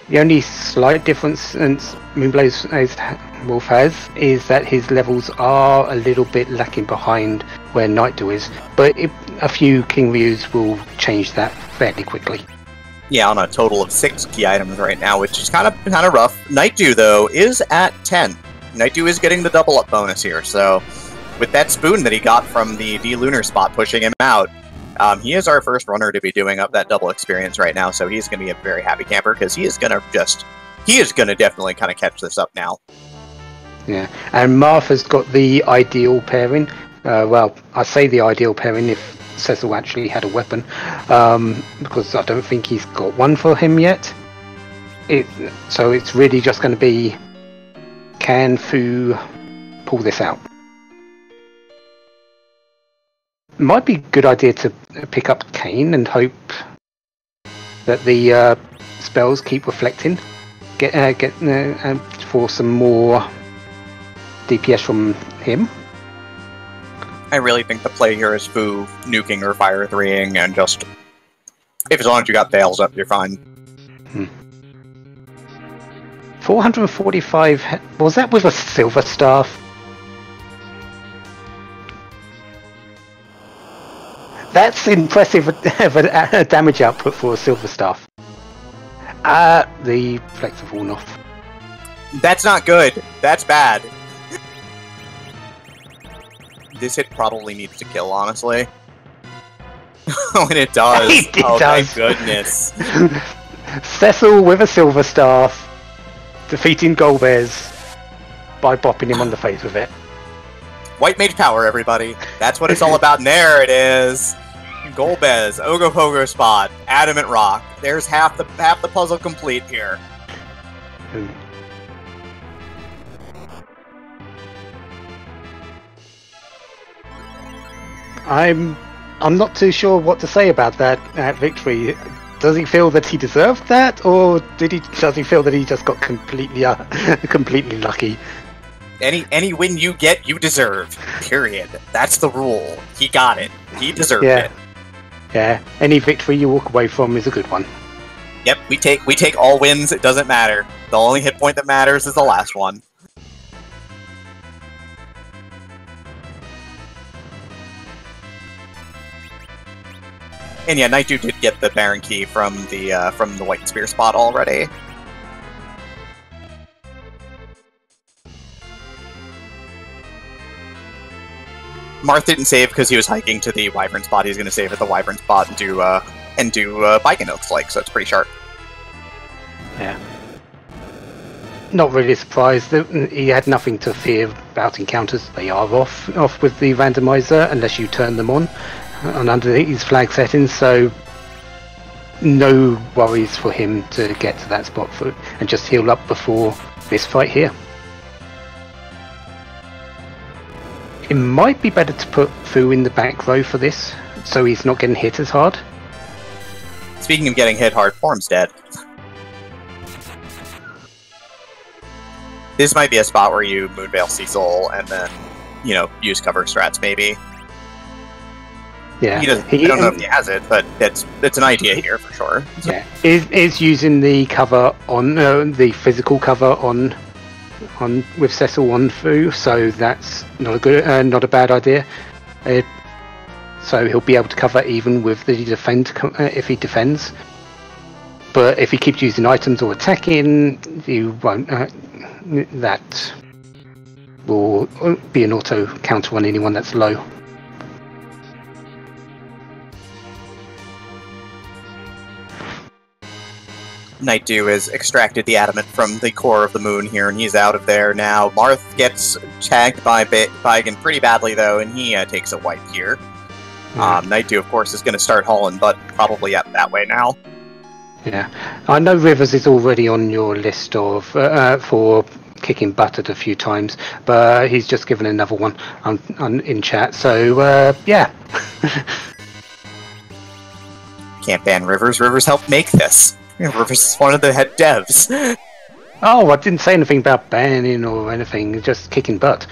The only slight difference moonblazewolf has is that his levels are a little bit lacking behind where nightdew is, but a few King Ryus will change that fairly quickly. Yeah, on a total of 6 key items right now, which is kind of rough. Nightdew, though, is at 10. Nightdew is getting the double up bonus here, so with that spoon that he got from the D-Lunar spot pushing him out, He is our first runner to be doing up that double experience right now, so he's going to be a very happy camper because he is going to definitely kind of catch this up now. Yeah, and Marth has got the ideal pairing. Well, I say the ideal pairing if Cecil actually had a weapon, because I don't think he's got one for him yet. So it's really just going to be, can Fu pull this out? Might be a good idea to pick up Kane and hope that the spells keep reflecting. Get for some more DPS from him. I really think the play here is Fu nuking or fire 3ing, and just as long as you got Veils up, you're fine. 445. Was that with a silver staff? That's impressive damage output for a silver staff. The flex have worn off. That's not good. That's bad. This hit probably needs to kill, honestly. Oh, and it does. It does. My goodness. Cecil with a silver staff, defeating Golbez by bopping him on the face with it. White Mage power, everybody. That's what it's all about. And there it is. Golbez, Ogopogo spot, Adamant Rock. There's half the puzzle complete here. I'm not too sure what to say about that victory. Does he feel that he deserved that, or does he feel that he just got completely lucky? Any win you get, you deserve. Period. That's the rule. He got it. He deserved it. Yeah. Any victory you walk away from is a good one. Yep. We take all wins. It doesn't matter. The only hit point that matters is the last one. And yeah, nightdew did get the Baron Key from the White Spear spot already. Marth didn't save because he was hiking to the Wyvern spot. He's going to save at the Wyvern spot and do Biken, it looks like, so it's pretty sharp. Yeah. Not really surprised that he had nothing to fear about encounters. They are off with the randomizer unless you turn them on under these flag settings, so no worries for him to get to that spot and just heal up before this fight here. It might be better to put Fu in the back row for this, so he's not getting hit as hard. Speaking of getting hit hard, Form's dead. This might be a spot where you Moonveil Cecil and then, use cover strats maybe. Yeah, I don't know if he has it, but it's an idea here for sure. Yeah, is using the cover on the physical cover on with Cecil on Fu, so that's not a bad idea. So he'll be able to cover even with the defend if he defends. But if he keeps using items or attacking, you won't. That will be an auto counter on anyone that's low. Nightdew has extracted the adamant from the core of the moon here, and he's out of there now. Marth gets tagged by Bigen pretty badly, though, and he takes a wipe here. Nightdew, of course, is going to start hauling, but probably up that way now. Yeah, I know Rivers is already on your list of for kicking butted a few times, but he's just given another one in chat, so yeah. Can't ban Rivers. Rivers helped make this. Rivers is one of the head devs. Oh, I didn't say anything about banning or anything, just kicking butt.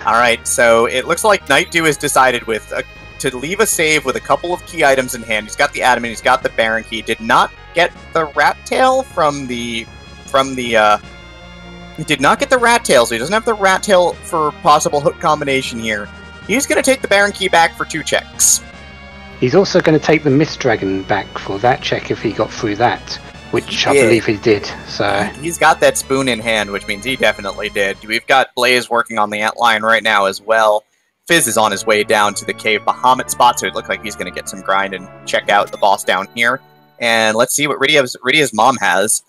Alright, so it looks like Nightdew has decided to leave a save with a couple of key items in hand. He's got the Adamant, he's got the Baron Key. Did not get the Rat Tail he did not get the Rat Tail, so he doesn't have the Rat Tail for possible hook combination here. He's going to take the Baron Key back for 2 checks. He's also going to take the Mist Dragon back for that check if he got through that, which I believe he did. So he's got that spoon in hand, which means he definitely did. We've got Blaze working on the ant line right now as well. Fizz is on his way down to the Cave Bahamut spot, so it looks like he's going to get some grind and check out the boss down here. And let's see what Rydia's mom has.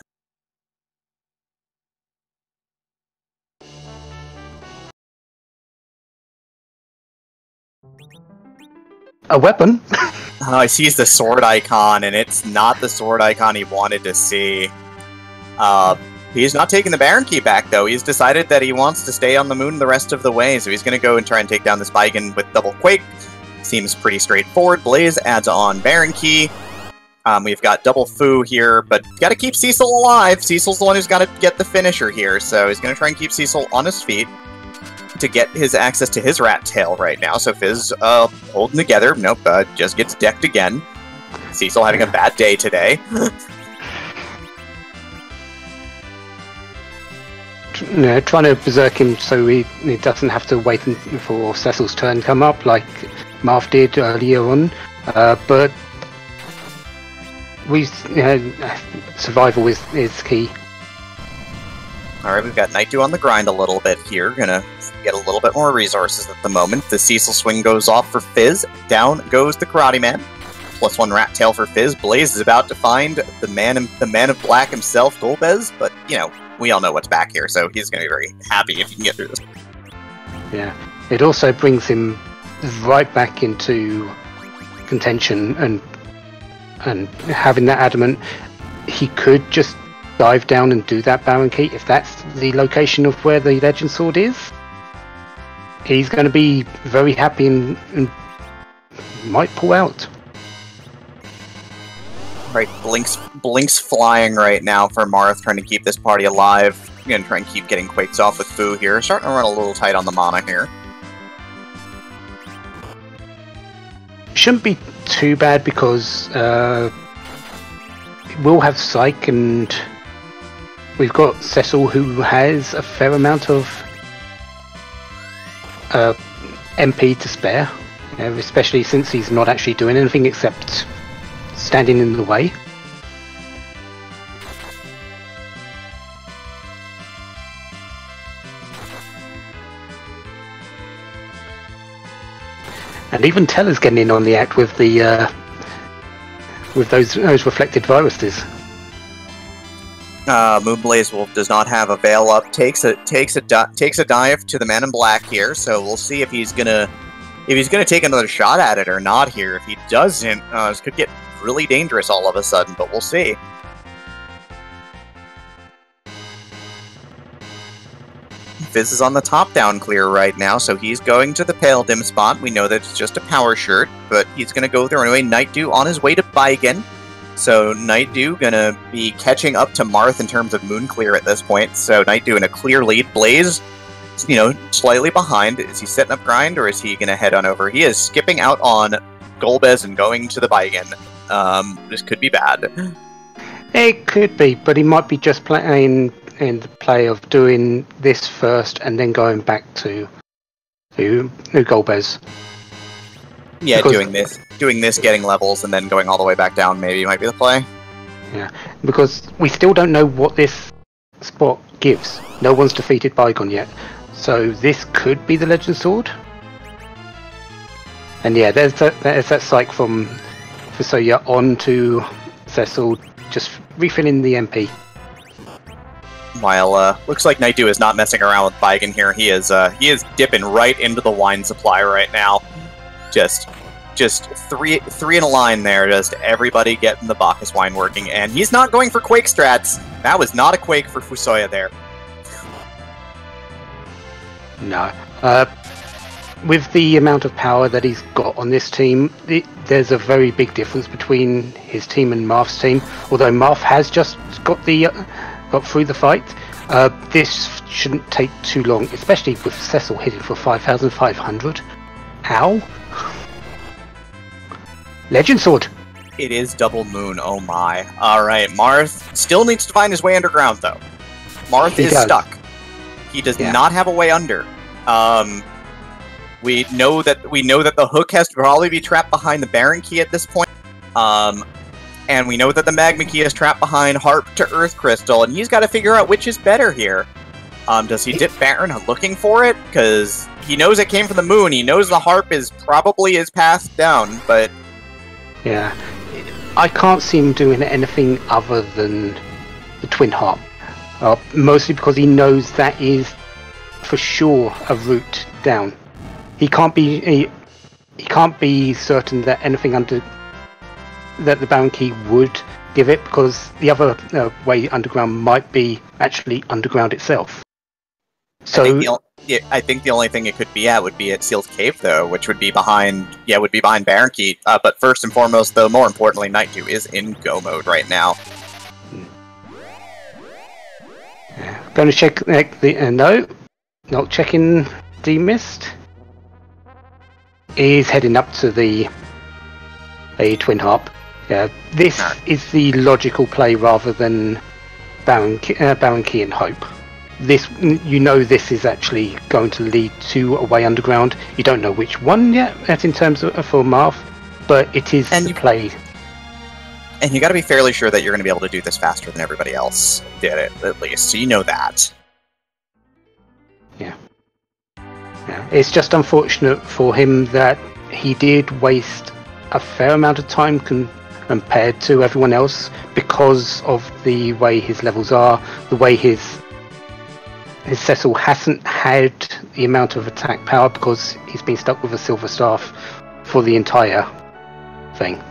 A weapon? He sees the sword icon, and it's not the sword icon he wanted to see. He's not taking the Baron Key back, though. He's decided that he wants to stay on the moon the rest of the way, so he's going to go and try and take down this Baigen with Double Quake. Seems pretty straightforward. Blaze adds on Baron Key. We've got Double Fu here, but got to keep Cecil alive. Cecil's the one who's got to get the finisher here, so he's going to try and keep Cecil on his feet to get his access to his rat tail right now. So Fizz holding together. Nope, just gets decked again. Cecil having a bad day today. Trying to berserk him so he doesn't have to wait for Cecil's turn to come up like Marth did earlier on. But survival is key. Alright, we've got nightdew on the grind a little bit here. Gonna get a little bit more resources at the moment. The Cecil swing goes off for Fizz. Down goes the Karate Man. +1 rat tail for Fizz. Blaze is about to find the man of black himself, Golbez, but we all know what's back here, so he's going to be very happy if he can get through this. Yeah, it also brings him right back into contention, and having that adamant, he could just dive down and do that Baron Key. If that's the location of where the Legend Sword is, he's going to be very happy and might pull out. Right, Blink's flying right now for Marth, trying to keep this party alive. Gonna try and keep getting Quakes off with Fu here. Starting to run a little tight on the mana here. Shouldn't be too bad because we'll have Psych, and we've got Cecil who has a fair amount of MP to spare, especially since he's not actually doing anything except standing in the way. And even Teller's getting in on the act with the with those reflected viruses. Moonblazewolf does not have a veil up. Takes a dive to the man in black here. So we'll see if he's gonna take another shot at it or not here. If he doesn't, this could get really dangerous all of a sudden. But we'll see. Fizz is on the top-down clear right now, so he's going to the Pale Dim spot. We know that it's just a power shirt, but he's going to go there anyway. Nightdew on his way to Baigen. So Nightdew going to be catching up to Marth in terms of moon clear at this point. So Nightdew in a clear lead. Blaze, slightly behind. Is he setting up grind, or is he going to head on over? He is skipping out on Golbez and going to the Baigen. This could be bad. It could be, but he might be just playing in the play of doing this first and then going back to Golbez. Yeah, because doing this, getting levels, and then going all the way back down maybe might be the play. Yeah, because we still don't know what this spot gives. No one's defeated Baigon yet, so this could be the Legend Sword. And yeah, there's that psych from Fusoya on to Cecil, just refilling the MP. While looks like Nightdew is not messing around with Baigen here. He is dipping right into the wine supply right now. Just three in a line there. Just everybody getting the Bacchus wine working, and he's not going for Quake strats. That was not a Quake for Fusoya there. No. With the amount of power that he's got on this team, there's a very big difference between his team and Marth's team. Although Marth has just got through the fight, this shouldn't take too long, especially with Cecil hitting for 5,500. Ow! Legend Sword! It is double moon, oh my. Alright, Marth still needs to find his way underground though. Marth is stuck. He does not have a way under. We know that the hook has to probably be trapped behind the Baron Key at this point. And we know that the Magma Key is trapped behind Harp to Earth Crystal, and he's got to figure out which is better here. Does he dip Baron looking for it? Because he knows it came from the moon. He knows the harp is probably his path down, but... Yeah. I can't see him doing anything other than the Twin Harp. Mostly because he knows that is for sure a route down. He can't be certain that anything under that the Baron Key would give it, because the other way underground might be actually underground itself. So I think the only thing it could be at would be at Sealed Cave, though, which would be behind Baron Key. But first and foremost, though, more importantly, nightdew is in go mode right now. Going to check the no, not checking the mist. Is heading up to the Twin Harp. Yeah, this is the logical play rather than Baron Key and Hope. This, this is actually going to lead to a way underground. You don't know which one yet, in terms of for Marth, but it is the play. And you got to be fairly sure that you're going to be able to do this faster than everybody else did it, at least. So you know that. Yeah. It's just unfortunate for him that he did waste a fair amount of time compared to everyone else because of the way his levels are, the way his Cecil hasn't had the amount of attack power because he's been stuck with a silver staff for the entire thing.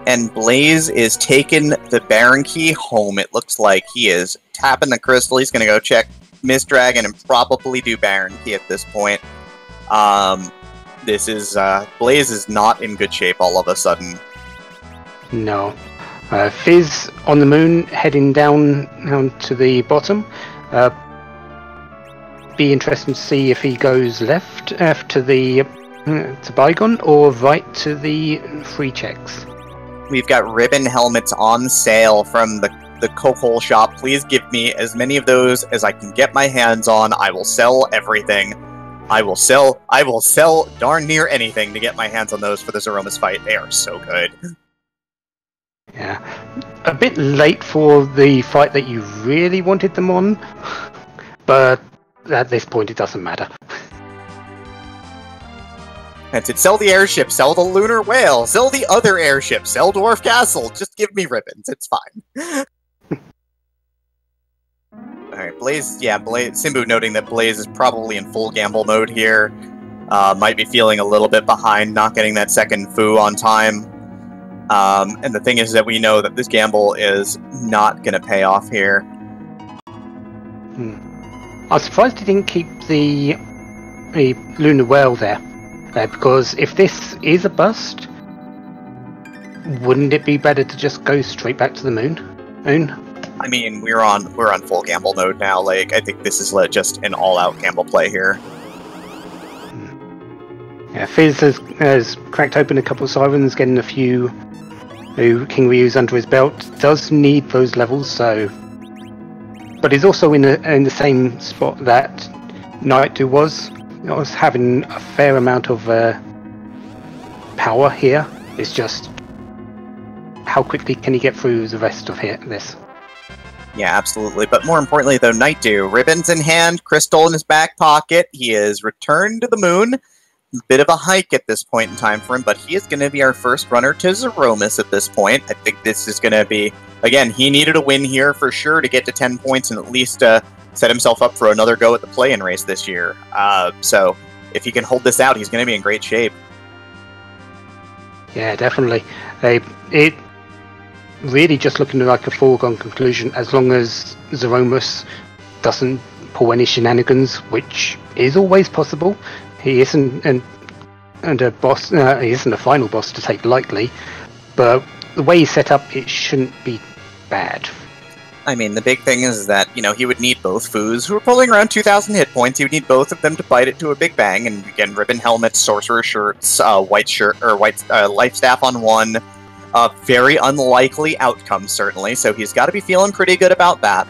And Blaze is taking the Baron Key home. It looks like he is tapping the crystal. He's going to go check Mist Dragon and probably do Baron Key at this point. This is Blaze is not in good shape all of a sudden. No. Fizz on the moon heading down to the bottom. Be interesting to see if he goes left to Bygone or right to the free checks. We've got ribbon helmets on sale from the Coke shop. Please give me as many of those as I can get my hands on. I will sell everything. I will sell darn near anything to get my hands on those for this Aromas fight. They are so good. Yeah. A bit late for the fight that you really wanted them on, but at this point it doesn't matter. That's it. Sell the airship, sell the lunar whale, sell the other airship, sell Dwarf Castle. Just give me ribbons. It's fine. Alright, Blaze, Simbu noting that Blaze is probably in full gamble mode here. Might be feeling a little bit behind, not getting that second foo on time. And the thing is that we know that this gamble is not going to pay off here. I'm surprised he didn't keep the lunar whale there. Because if this is a bust, wouldn't it be better to just go straight back to the moon? I mean, we're on full gamble mode now. Like, I think this is just an all-out gamble play here. Yeah, Fizz has cracked open a couple of sirens, getting a few King Ryu's under his belt. Does need those levels, so, but he's also in the same spot that nightdew was. I was having a fair amount of power here. It's just how quickly can he get through the rest of this? Yeah, absolutely. But more importantly, though, nightdew, ribbons in hand, crystal in his back pocket. He is returned to the moon. Bit of a hike at this point in time for him, but he is going to be our first runner to Zeromus at this point. I think this is going to be, again, he needed a win here for sure to get to 10 points and at least set himself up for another go at the play-in race this year. So if he can hold this out, he's going to be in great shape. Yeah, definitely. It really just looking like a foregone conclusion as long as Zeromus doesn't pull any shenanigans, which is always possible. He isn't a boss. He isn't a final boss to take lightly, but the way he's set up, it shouldn't be bad. I mean, the big thing is that, he would need both foos who are pulling around 2,000 hit points. He would need both of them to bite it to a big bang. And again, ribbon helmets, sorcerer shirts, white life staff on one. Very unlikely outcome, certainly. So he's got to be feeling pretty good about that.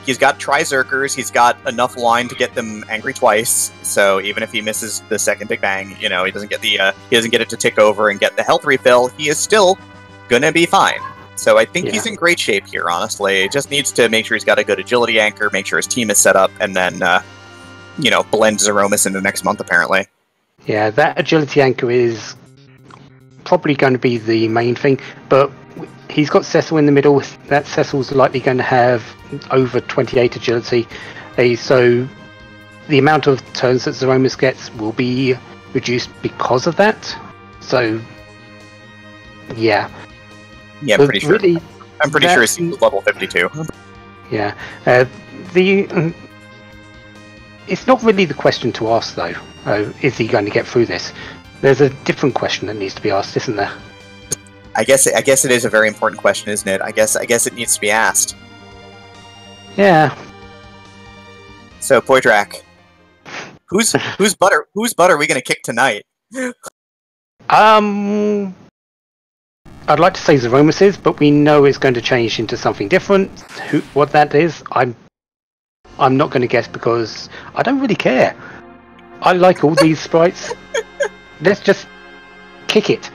He's got Trizerkers, he's got enough line to get them angry twice. So even if he misses the second big bang, he doesn't get it to tick over and get the health refill. He is still gonna be fine. So I think he's in great shape here, honestly. He just needs to make sure he's got a good agility anchor, make sure his team is set up, and then, blend Zeromus into next month, apparently. Yeah, that agility anchor is probably going to be the main thing, but he's got Cecil in the middle. That Cecil's likely going to have over 28 agility, so the amount of turns that Zeromus gets will be reduced because of that. So, yeah. Yeah, I'm pretty sure. Really, I'm pretty sure he's level 52. Yeah. It's not really the question to ask, though. Is he going to get through this? There's a different question that needs to be asked, isn't there? I guess it is a very important question, isn't it? I guess it needs to be asked. Yeah. So, Poydrak, whose butt are we going to kick tonight? I'd like to say Zeromus's, but we know it's going to change into something different. What that is, I'm not going to guess because I don't really care. I like all these sprites. Let's just kick it.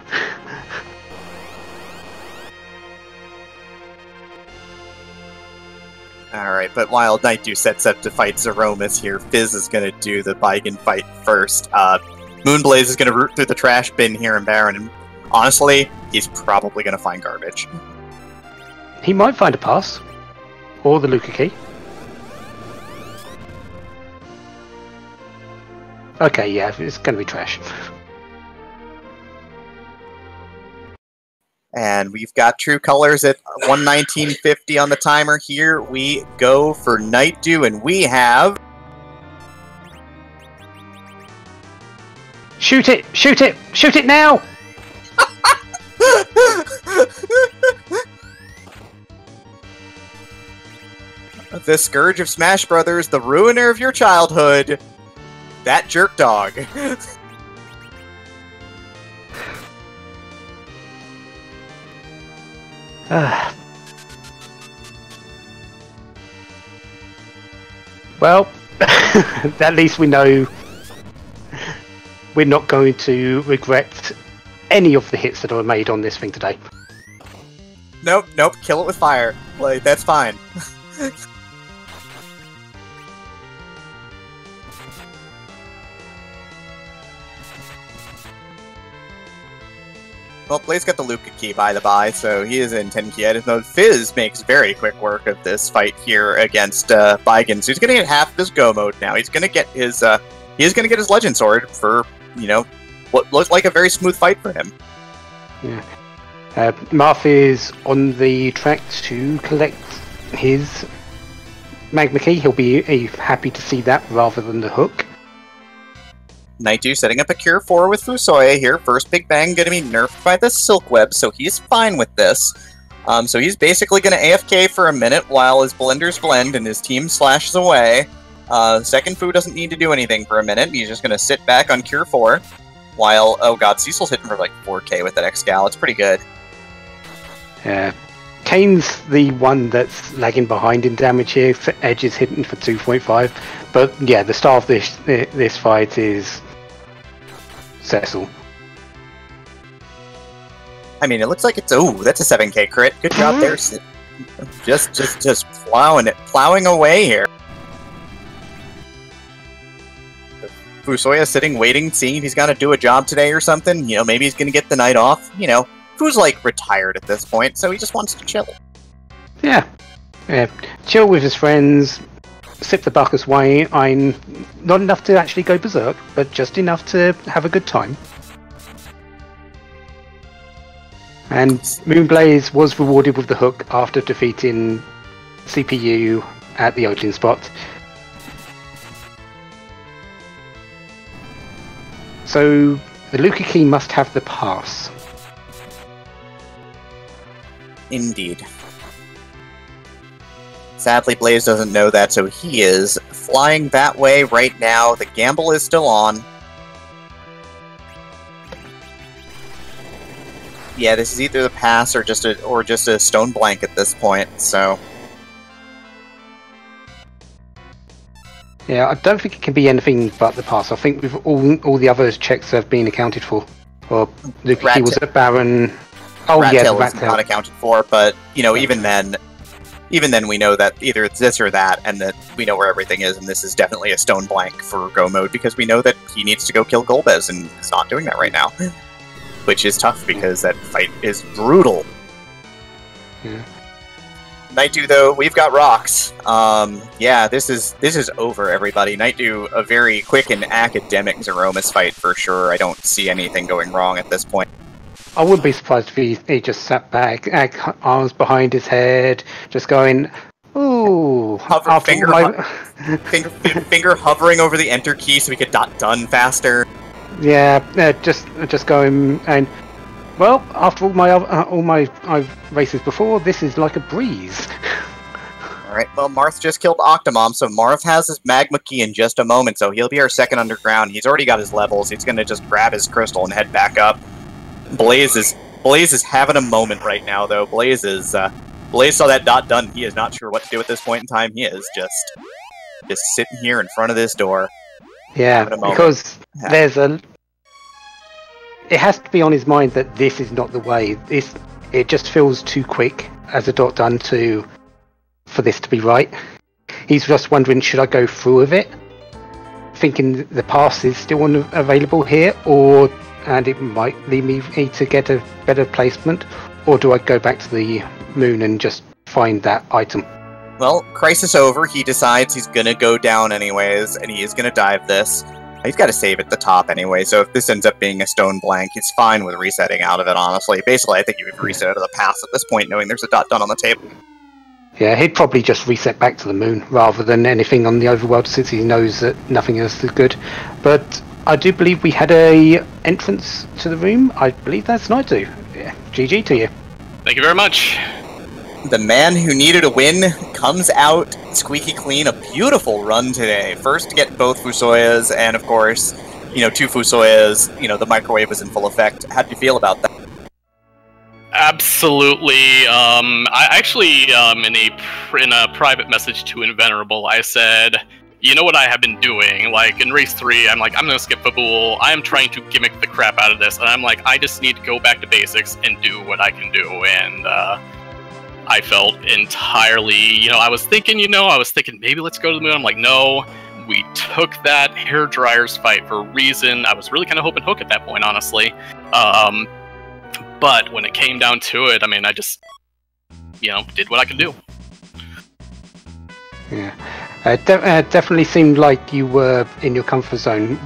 Alright, but while nightdew sets up to fight Zeromus here, Fizz is going to do the Baigan fight first. Moonblaze is going to root through the trash bin here in Baron, and honestly, he's probably going to find garbage. He might find a pass. Or the Luca key. Okay, yeah, it's going to be trash. And we've got True Colors at 119.50 on the timer. Here we go for nightdew, and we have... Shoot it! Shoot it! Shoot it now! The Scourge of Smash Brothers, the ruiner of your childhood, that jerk dog. Well, at least we know we're not going to regret any of the hits that are made on this thing today. Nope, kill it with fire. Like, that's fine. Well, Blaze got the Luca key, by the by, so he is in 10 key edit mode. Fizz makes very quick work of this fight here against Baigan, so he's going to get half of his go mode now. He's going to get his Legend Sword for, what looks like a very smooth fight for him. Yeah. Marth is on the track to collect his Magma Key. He'll be happy to see that rather than the hook. nightdew setting up a Cure 4 with Fusoya here. First Big Bang going to be nerfed by the Silk Web, so he's fine with this. So he's basically going to AFK for a minute while his blenders blend and his team slashes away. Second Fu doesn't need to do anything for a minute. He's just going to sit back on Cure 4 while, oh god, Cecil's hitting for like 4k with that X-Gal. It's pretty good. Yeah. Kane's the one that's lagging behind in damage here. Edge is hitting for 2.5. But yeah, the star of this fight is Cecil. I mean, it looks like it's... Oh, that's a 7k crit. Good job there. Just plowing away here. Fusoya sitting, waiting, seeing if he's got to do a job today or something. Maybe he's going to get the night off. Fu's like retired at this point, so he just wants to chill. Yeah. Chill with his friends, sip the Bacchus wine. Not enough to actually go berserk, but just enough to have a good time. And Moonblaze was rewarded with the hook after defeating CPU at the Odin spot. So the Luca Key must have the pass. Indeed. Sadly, Blaze doesn't know that, so he is flying that way right now. The gamble is still on. Yeah, this is either the pass or just a stone blank at this point, so... Yeah, I don't think it can be anything but the pass. I think with all the other checks have been accounted for. Or Luca Key was at Baron. Oh rat yeah, tail the rat is tail. not accounted for, but, you know, even then we know that either it's this or that, and that we know where everything is, and this is definitely a stone blank for go mode, because we know that he needs to go kill Golbez, and is not doing that right now. Which is tough, because that fight is brutal. Yeah. Nightdew, though, we've got rocks. Yeah, this is over, everybody. Nightdew, a very quick and academic Zeromus fight for sure. I don't see anything going wrong at this point. I wouldn't be surprised if he just sat back, arms behind his head, just going, ooh. Finger hovering over the enter key so we get done faster. Yeah, just going and, well, after all my races before, this is like a breeze. Alright, well, Marth just killed Octomom, so Marth has his magma key in just a moment, so he'll be our second underground. He's already got his levels. He's gonna just grab his crystal and head back up. Blaze is having a moment right now, though. Blaze saw that done. He is not sure what to do at this point in time. He is just sitting here in front of this door. Yeah, because there's it has to be on his mind that this is not the way. It just feels too quick as a done for this to be right. He's just wondering, should I go through with it, thinking the pass is still available here, and it might lead me to get a better placement, or do I go back to the moon and just find that item? Well, crisis over. He decides he's gonna go down anyways, and he is gonna dive this. He's got to save at the top anyway, so if this ends up being a stone blank, he's fine with resetting out of it, honestly. Basically, I think he would reset out of the pass at this point, knowing there's a done on the table. Yeah, he'd probably just reset back to the moon, rather than anything on the overworld, since he knows that nothing else is good. But I do believe we had a entrance to the room. I believe that's nightdew. Yeah, GG to you. Thank you very much. The man who needed a win comes out squeaky clean. A beautiful run today. First to get both Fusoyas, and of course, you know, 2 Fusoyas. You know, the microwave was in full effect. How do you feel about that? Absolutely. I actually, in a private message to Invenerable, I said, you know what I have been doing? Like, in Race 3, I'm like, I'm gonna skip Fabool. I am trying to gimmick the crap out of this, and I'm like, I just need to go back to basics and do what I can do, and, I felt entirely, I was thinking maybe let's go to the moon. I'm like, no, we took that hairdryer's fight for a reason. I was really kind of hoping Hook at that point, honestly. But when it came down to it, I mean, I just, did what I could do. Yeah, it definitely seemed like you were in your comfort zone.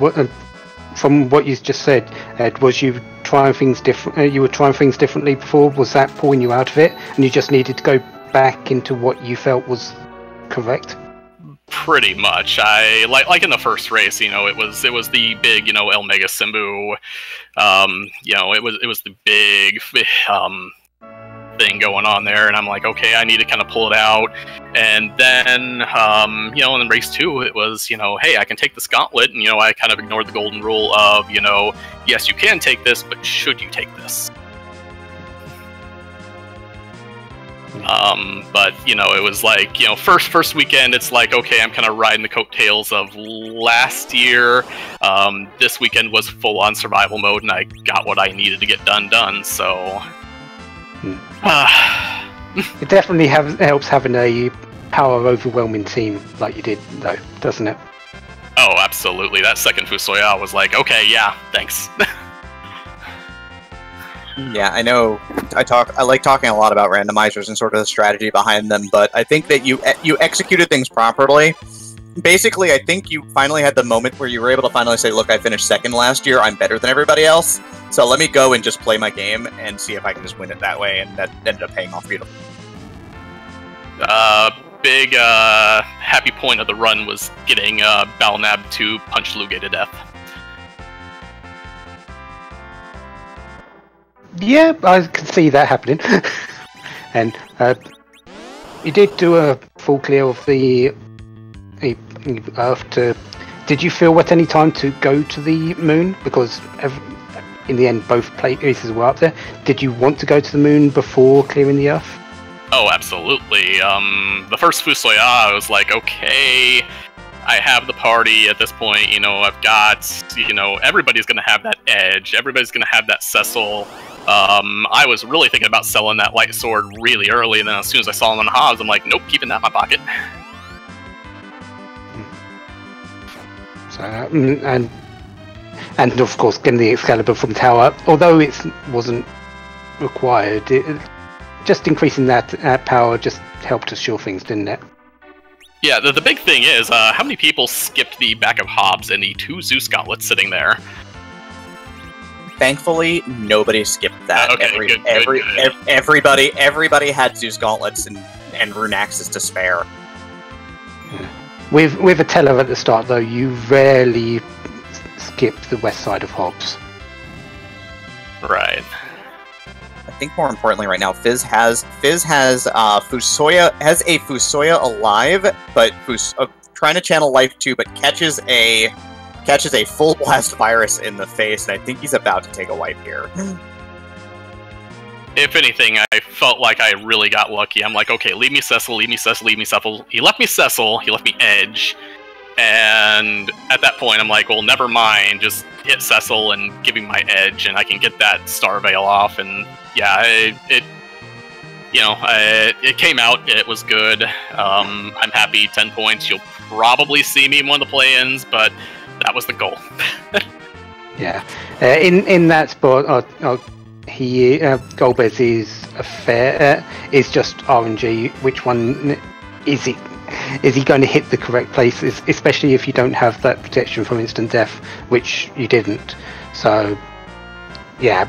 From what you just said, Ed, was you trying things different? You were trying things differently before. Was that pulling you out of it, and you just needed to go back into what you felt was correct? Pretty much. I like in the first race, it was the big, El Mega Simbu. It was the big thing going on there, and I'm like, okay, I need to kind of pull it out. And then, in race 2, it was, hey, I can take this gauntlet, and, I kind of ignored the golden rule of, yes, you can take this, but should you take this? But, it was like, first weekend, it's like, okay, I'm kind of riding the coattails of last year. This weekend was full-on survival mode, and I got what I needed to get done, so... It definitely helps having a power-overwhelming team like you did, though, doesn't it? Oh, absolutely. That second Fusoya was like, okay, yeah, thanks. Yeah, I know. I like talking a lot about randomizers and sort of the strategy behind them, but I think that you executed things properly. Basically, I think you finally had the moment where you were able to finally say, look, I finished second last year, I'm better than everybody else, so let me go and just play my game and see if I can just win it that way, and that ended up paying off beautifully. Big happy point of the run was getting Balnab to punch Luge to death. Yeah, I can see that happening. And you did do a full clear of the Earth. Did you feel at any time to go to the moon? Because in the end, both places were up there. Did you want to go to the moon before clearing the Earth? Oh, absolutely. The first Fusoya, I was like, okay, I have the party at this point. I've got, everybody's going to have that edge. Everybody's going to have that Cecil. I was really thinking about selling that light sword really early, and then as soon as I saw him on Hobbs, I'm like, nope, keeping that in my pocket. So, and of course, getting the Excalibur from Tower, although it wasn't required, just increasing that power just helped assure things, didn't it? Yeah, the big thing is, how many people skipped the back of Hobbs and the 2 Zeus gauntlets sitting there? Thankfully, nobody skipped that. Okay, good. Everybody had Zeus gauntlets and rune axes to spare. Yeah. With a teller at the start, though, you rarely skip the west side of Hobbs. Right. I think more importantly, right now, Fizz has Fusoya has a Fusoya alive, but trying to channel life too, but catches a full blast virus in the face, and I think he's about to take a wipe here. If anything, I felt like I really got lucky. I'm like, okay, leave me Cecil, leave me Cecil, leave me Cecil. He left me Cecil, he left me Edge, and at that point, I'm like, well, never mind, just hit Cecil and give me my Edge, and I can get that Star Veil off, and yeah, it came out, it was good. I'm happy, 10 points. You'll probably see me in one of the play-ins, but that was the goal. Yeah, in that spot, Golbez is just RNG. Which one is he? Is he going to hit the correct places? Especially if you don't have that protection from instant death, which you didn't. So, yeah,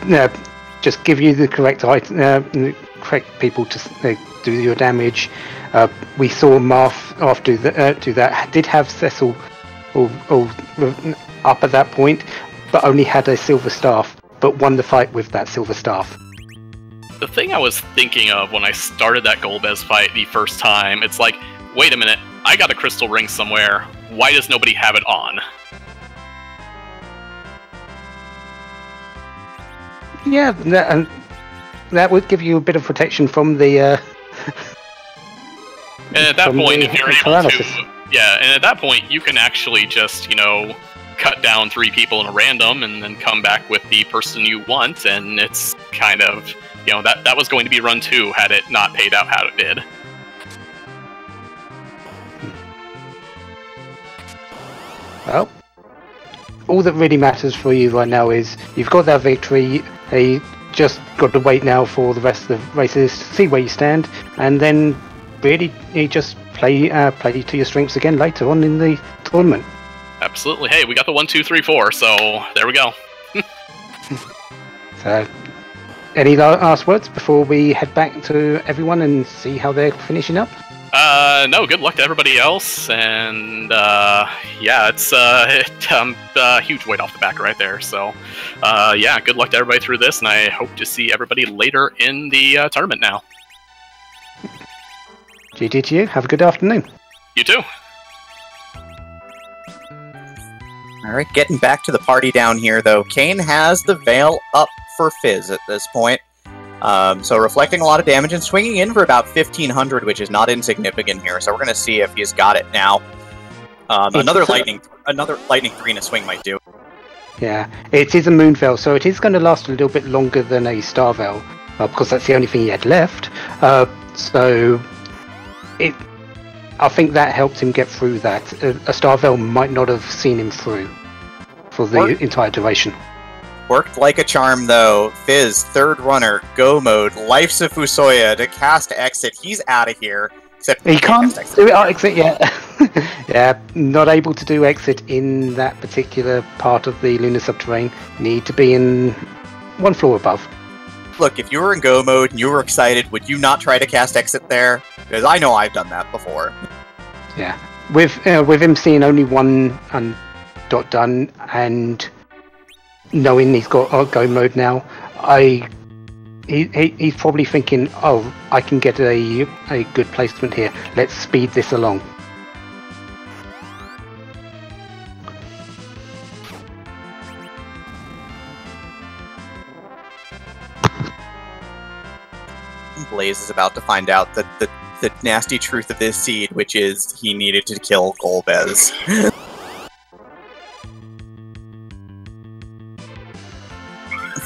just give you the correct correct people to do your damage. We saw Marth do that. Did have Cecil up at that point, but only had a silver staff, but won the fight with that silver staff. The thing I was thinking of when I started that Golbez fight the first time, it's like, wait a minute, I got a crystal ring somewhere, why does nobody have it on? Yeah, that would give you a bit of protection from the... and at that point, if you're able to... Yeah, and at that point, you can actually just, cut down 3 people in a random and then come back with the person you want, and it's kind of, that was going to be run 2 had it not paid out how it did. Well, all that really matters for you right now is you've got that victory. You just got to wait now for the rest of the races, see where you stand, and then really you just play to your strengths again later on in the tournament. Absolutely. Hey, we got the 1, 2, 3, 4, so there we go. So, any last words before we head back to everyone and see how they're finishing up? No, good luck to everybody else, and yeah, it's a huge weight off the back right there, so yeah, good luck to everybody through this, and I hope to see everybody later in the tournament now. GG to you, have a good afternoon. You too. Alright, getting back to the party down here, though. Kane has the Veil up for Fizz at this point. So reflecting a lot of damage and swinging in for about 1,500, which is not insignificant here. So we're going to see if he's got it now. Another lightning 3 in a swing might do. Yeah, it is a Moon Veil, so it is going to last a little bit longer than a Star Veil, because that's the only thing he had left. So I think that helped him get through that. A Star Veil might not have seen him through for the entire duration. Worked like a charm, though. Fizz, third runner, go mode, Life's of Fusoya to cast exit. He's out of here. Except he can't do exit yet. Yeah, not able to do exit in that particular part of the lunar subterranean. Need to be in one floor above. Look, if you were in go mode and you were excited, would you not try to cast exit there? Because I know I've done that before. Yeah, with him seeing only one dot done and knowing he's got go mode now, he's probably thinking, oh, I can get a good placement here. Let's speed this along. Blaze is about to find out that the nasty truth of this seed, which is he needed to kill Golbez.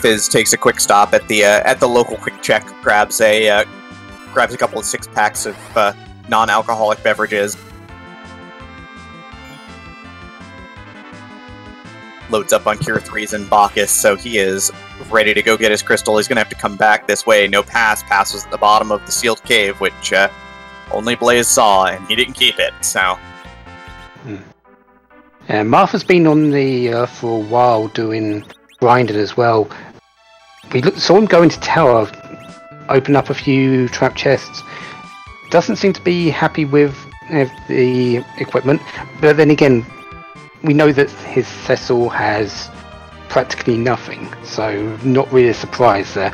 Fizz takes a quick stop at the local quick check, grabs a couple of 6-packs of non-alcoholic beverages, loads up on Cure 3s and Bacchus, so he is ready to go get his crystal. He's going to have to come back this way. No pass. Pass was at the bottom of the sealed cave, which only Blaze saw, and he didn't keep it, so... Martha's been on the Earth for a while doing grinding as well. We saw him go into tower, open up a few trap chests. Doesn't seem to be happy with the equipment, but then again, we know that his Cecil has practically nothing, so not really a surprise there.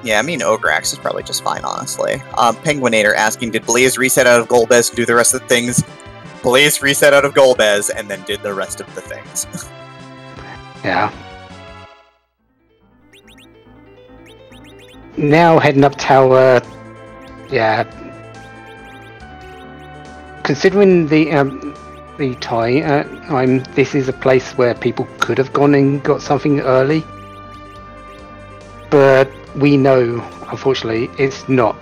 Yeah, I mean, Ogre Axe is probably just fine, honestly. Penguinator asking, did Blaze reset out of Golbez and do the rest of the things? Blaze reset out of Golbez and then did the rest of the things. Yeah. Now heading up tower, yeah. Considering the time, this is a place where people could have gone and got something early, but we know, unfortunately, it's not.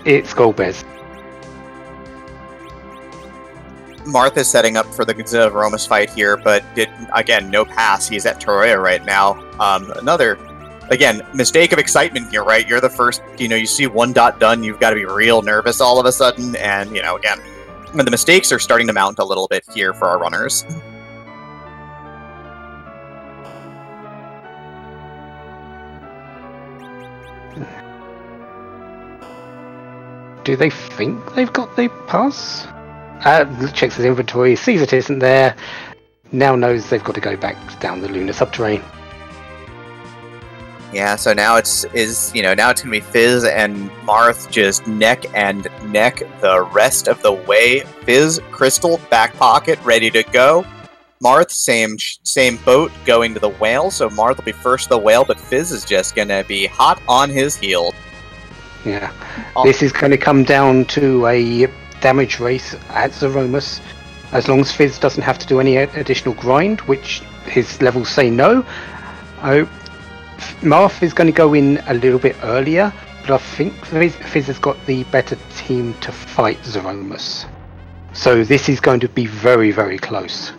It's Golbez. Marth is setting up for the Godzilla Romus fight here, but again, no pass. He's at Troya right now. Another, again, mistake of excitement here, right? You're the first, you see 1 dot done, you've got to be real nervous all of a sudden, and, again, the mistakes are starting to mount a little bit here for our runners. Do they think they've got the pass? Checks his inventory, sees it isn't there, now knows they've got to go back down the lunar subterranean. Yeah, so now it's now it's gonna be Fizz and Marth just neck and neck the rest of the way. Fizz, crystal, back pocket, ready to go. Marth, same boat, going to the whale, so Marth will be first to the whale, but Fizz is just gonna be hot on his heels. Yeah, this is going to come down to a damage race at Zeromus. As long as Fizz doesn't have to do any additional grind, which his levels say no. Marth is going to go in a little bit earlier, but I think Fizz has got the better team to fight Zeromus. So this is going to be very, very close.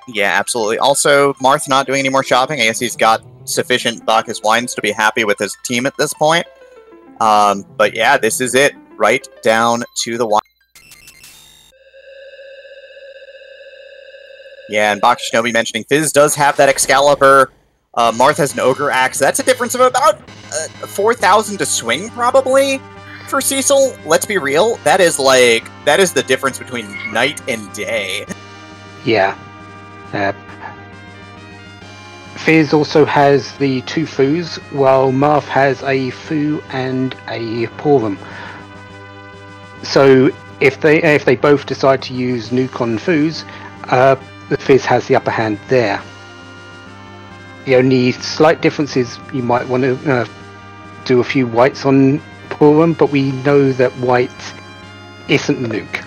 Yeah, absolutely. Also, Marth not doing any more shopping. I guess he's got sufficient Bacchus wines to be happy with his team at this point. But yeah, this is it. Right down to the wine. Yeah, and Bach Shinobi mentioning Fizz does have that Excalibur. Marth has an Ogre Axe. That's a difference of about 4,000 to swing, probably, for Cecil. Let's be real. That is the difference between night and day. Yeah. Fizz also has the 2 Foos, while Marth has a Foo and a Porum. So if they both decide to use Nuke on Foos, the Fizz has the upper hand there. The only slight difference is you might want to do a few whites on Porum, but we know that white isn't Nuke.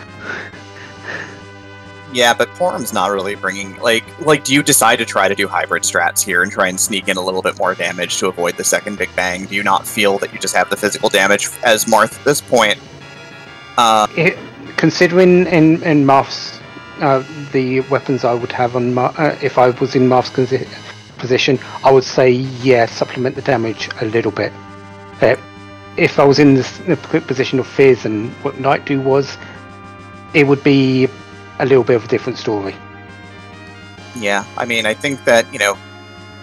Yeah, but Porum's not really bringing, like, do you decide to try to do hybrid strats here and try and sneak in a little bit more damage to avoid the second Big Bang? Do you not feel that you just have the physical damage as Marth at this point? Considering in Marth's, the weapons I would have on if I was in Marth's position, I would say, yeah, supplement the damage a little bit. If I was in the position of Fizz and what nightdew was, it would be a little bit of a different story. Yeah, I mean, I think that,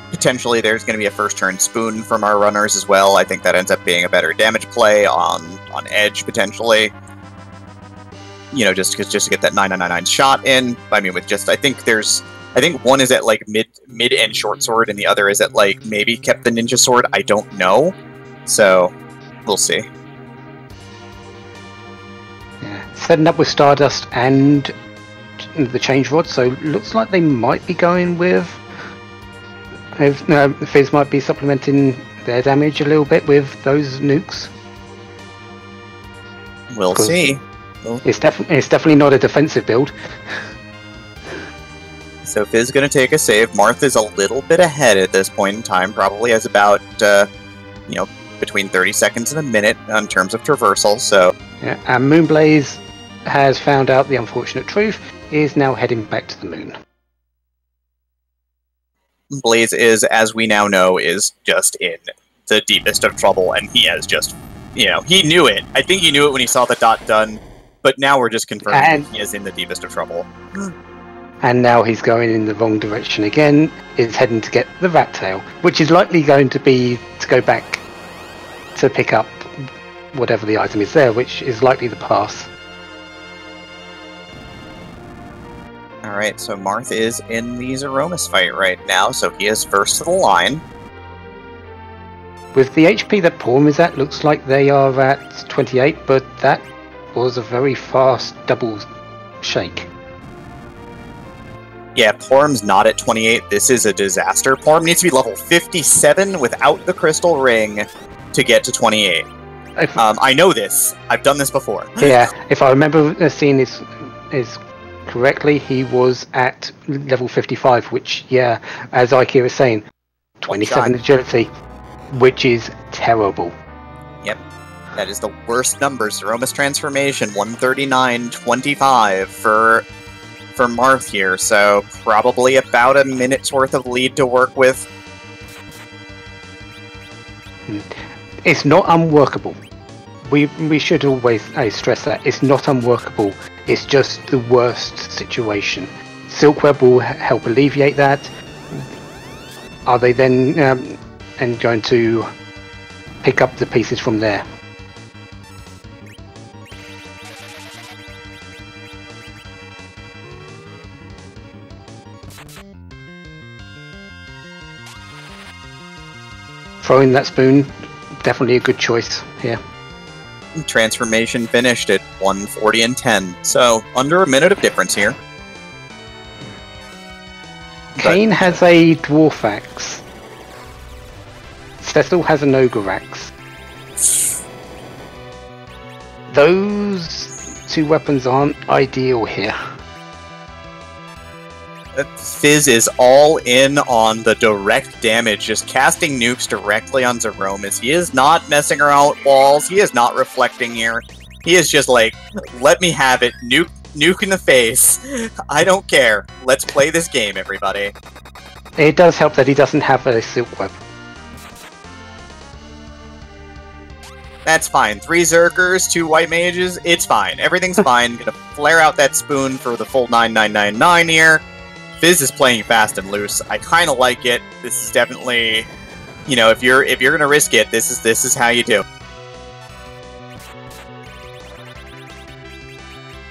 potentially there's going to be a first turn spoon from our runners as well. I think that ends up being a better damage play on edge, potentially. Just to get that 999 shot in. I mean, I think one is at, like, mid and short sword, and the other is at, like, maybe kept the ninja sword. I don't know. So, we'll see. Yeah. Setting up with Stardust and the change rod, so looks like they might be going with Fizz might be supplementing their damage a little bit with those nukes. We'll see. It's definitely not a defensive build. So Fizz going to take a save. Marth is a little bit ahead at this point in time. Probably has about, between 30 seconds and a minute in terms of traversal. So Yeah, and Moonblaze has found out the unfortunate truth. Is now heading back to the moon. Blaze is, as we now know, is just in the deepest of trouble, and he has just, he knew it. I think he knew it when he saw the dot done, but now we're just confirming he is in the deepest of trouble. And now he's going in the wrong direction again. Is heading to get the rat tail, which is likely going to be to go back to pick up whatever the item is there, which is likely the pass. Alright, so Marth is in the Zeromus fight right now, so he is first to the line. With the HP that Porm is at, looks like they are at 28, but that was a very fast double shake. Yeah, Porm's not at 28. This is a disaster. Porm needs to be level 57 without the crystal ring to get to 28. I know this. I've done this before. Yeah, if I remember seeing this is correctly, he was at level 55, which, yeah, as Ikea is saying, 27 agility, which is terrible. Yep, that is the worst number. Zeromus transformation, 139.25 for Marth here, so probably about a minute's worth of lead to work with. It's not unworkable. We should always stress that. It's not unworkable. It's just the worst situation. Silkweb will help alleviate that. Are they then going to pick up the pieces from there? Throwing that spoon, definitely a good choice here. Transformation finished at 140 and 10, so under a minute of difference here. Kane has a dwarf axe. Cecil has an ogre axe. Those two weapons aren't ideal here. Fizz is all in on the direct damage, just casting nukes directly on Zeromus. He is not messing around with walls, he is not reflecting here. He is just like, let me have it, nuke in the face. I don't care. Let's play this game, everybody. It does help that he doesn't have a silk web. That's fine. 3 Zerkers, 2 White Mages, it's fine. Everything's fine. Gonna flare out that spoon for the full 9999 here. Fizz is playing fast and loose. I kind of like it. This is definitely, if you're gonna risk it, this is how you do.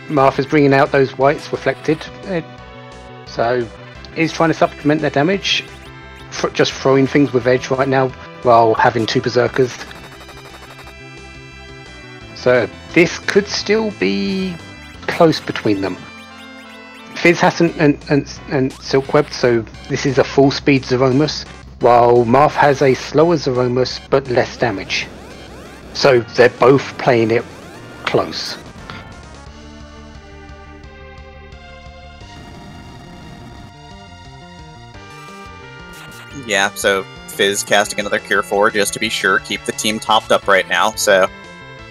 Marth is bringing out those whites reflected, so he's trying to supplement their damage. Just throwing things with edge right now while having 2 berserkers. So this could still be close between them. Fizz hasn't and Silkweb, so this is a full speed Zeromus, while Marth has a slower Zeromus but less damage. So they're both playing it close. Yeah, so Fizz casting another Cure 4 just to be sure, keep the team topped up right now, so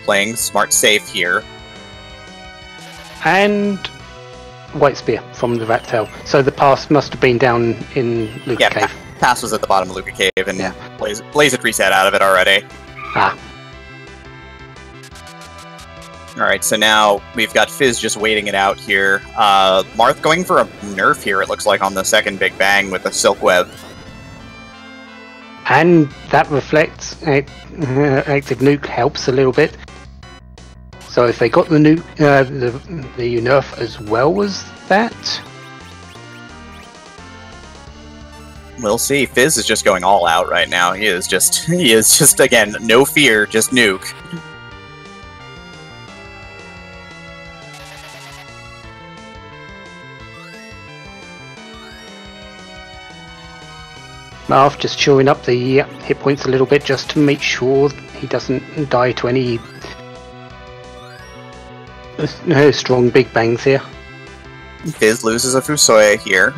playing smart safe here. And White Spear from the Rat Tail. So the pass must have been down in Luca Cave. Pass was at the bottom of Luca Cave, and Blaze had reset out of it already. Alright, so now we've got Fizz just waiting it out here. Marth going for a nerf here, it looks like, on the second Big Bang with the Silk Web. And that reflects active nuke helps a little bit. So if they got the nuke, the nerf as well as that, we'll see. Fizz is just going all out right now. He is just again, no fear, just nuke. Marth just shoring up the hit points a little bit just to make sure he doesn't die to any strong big bangs here. Fizz loses a Fusoya here,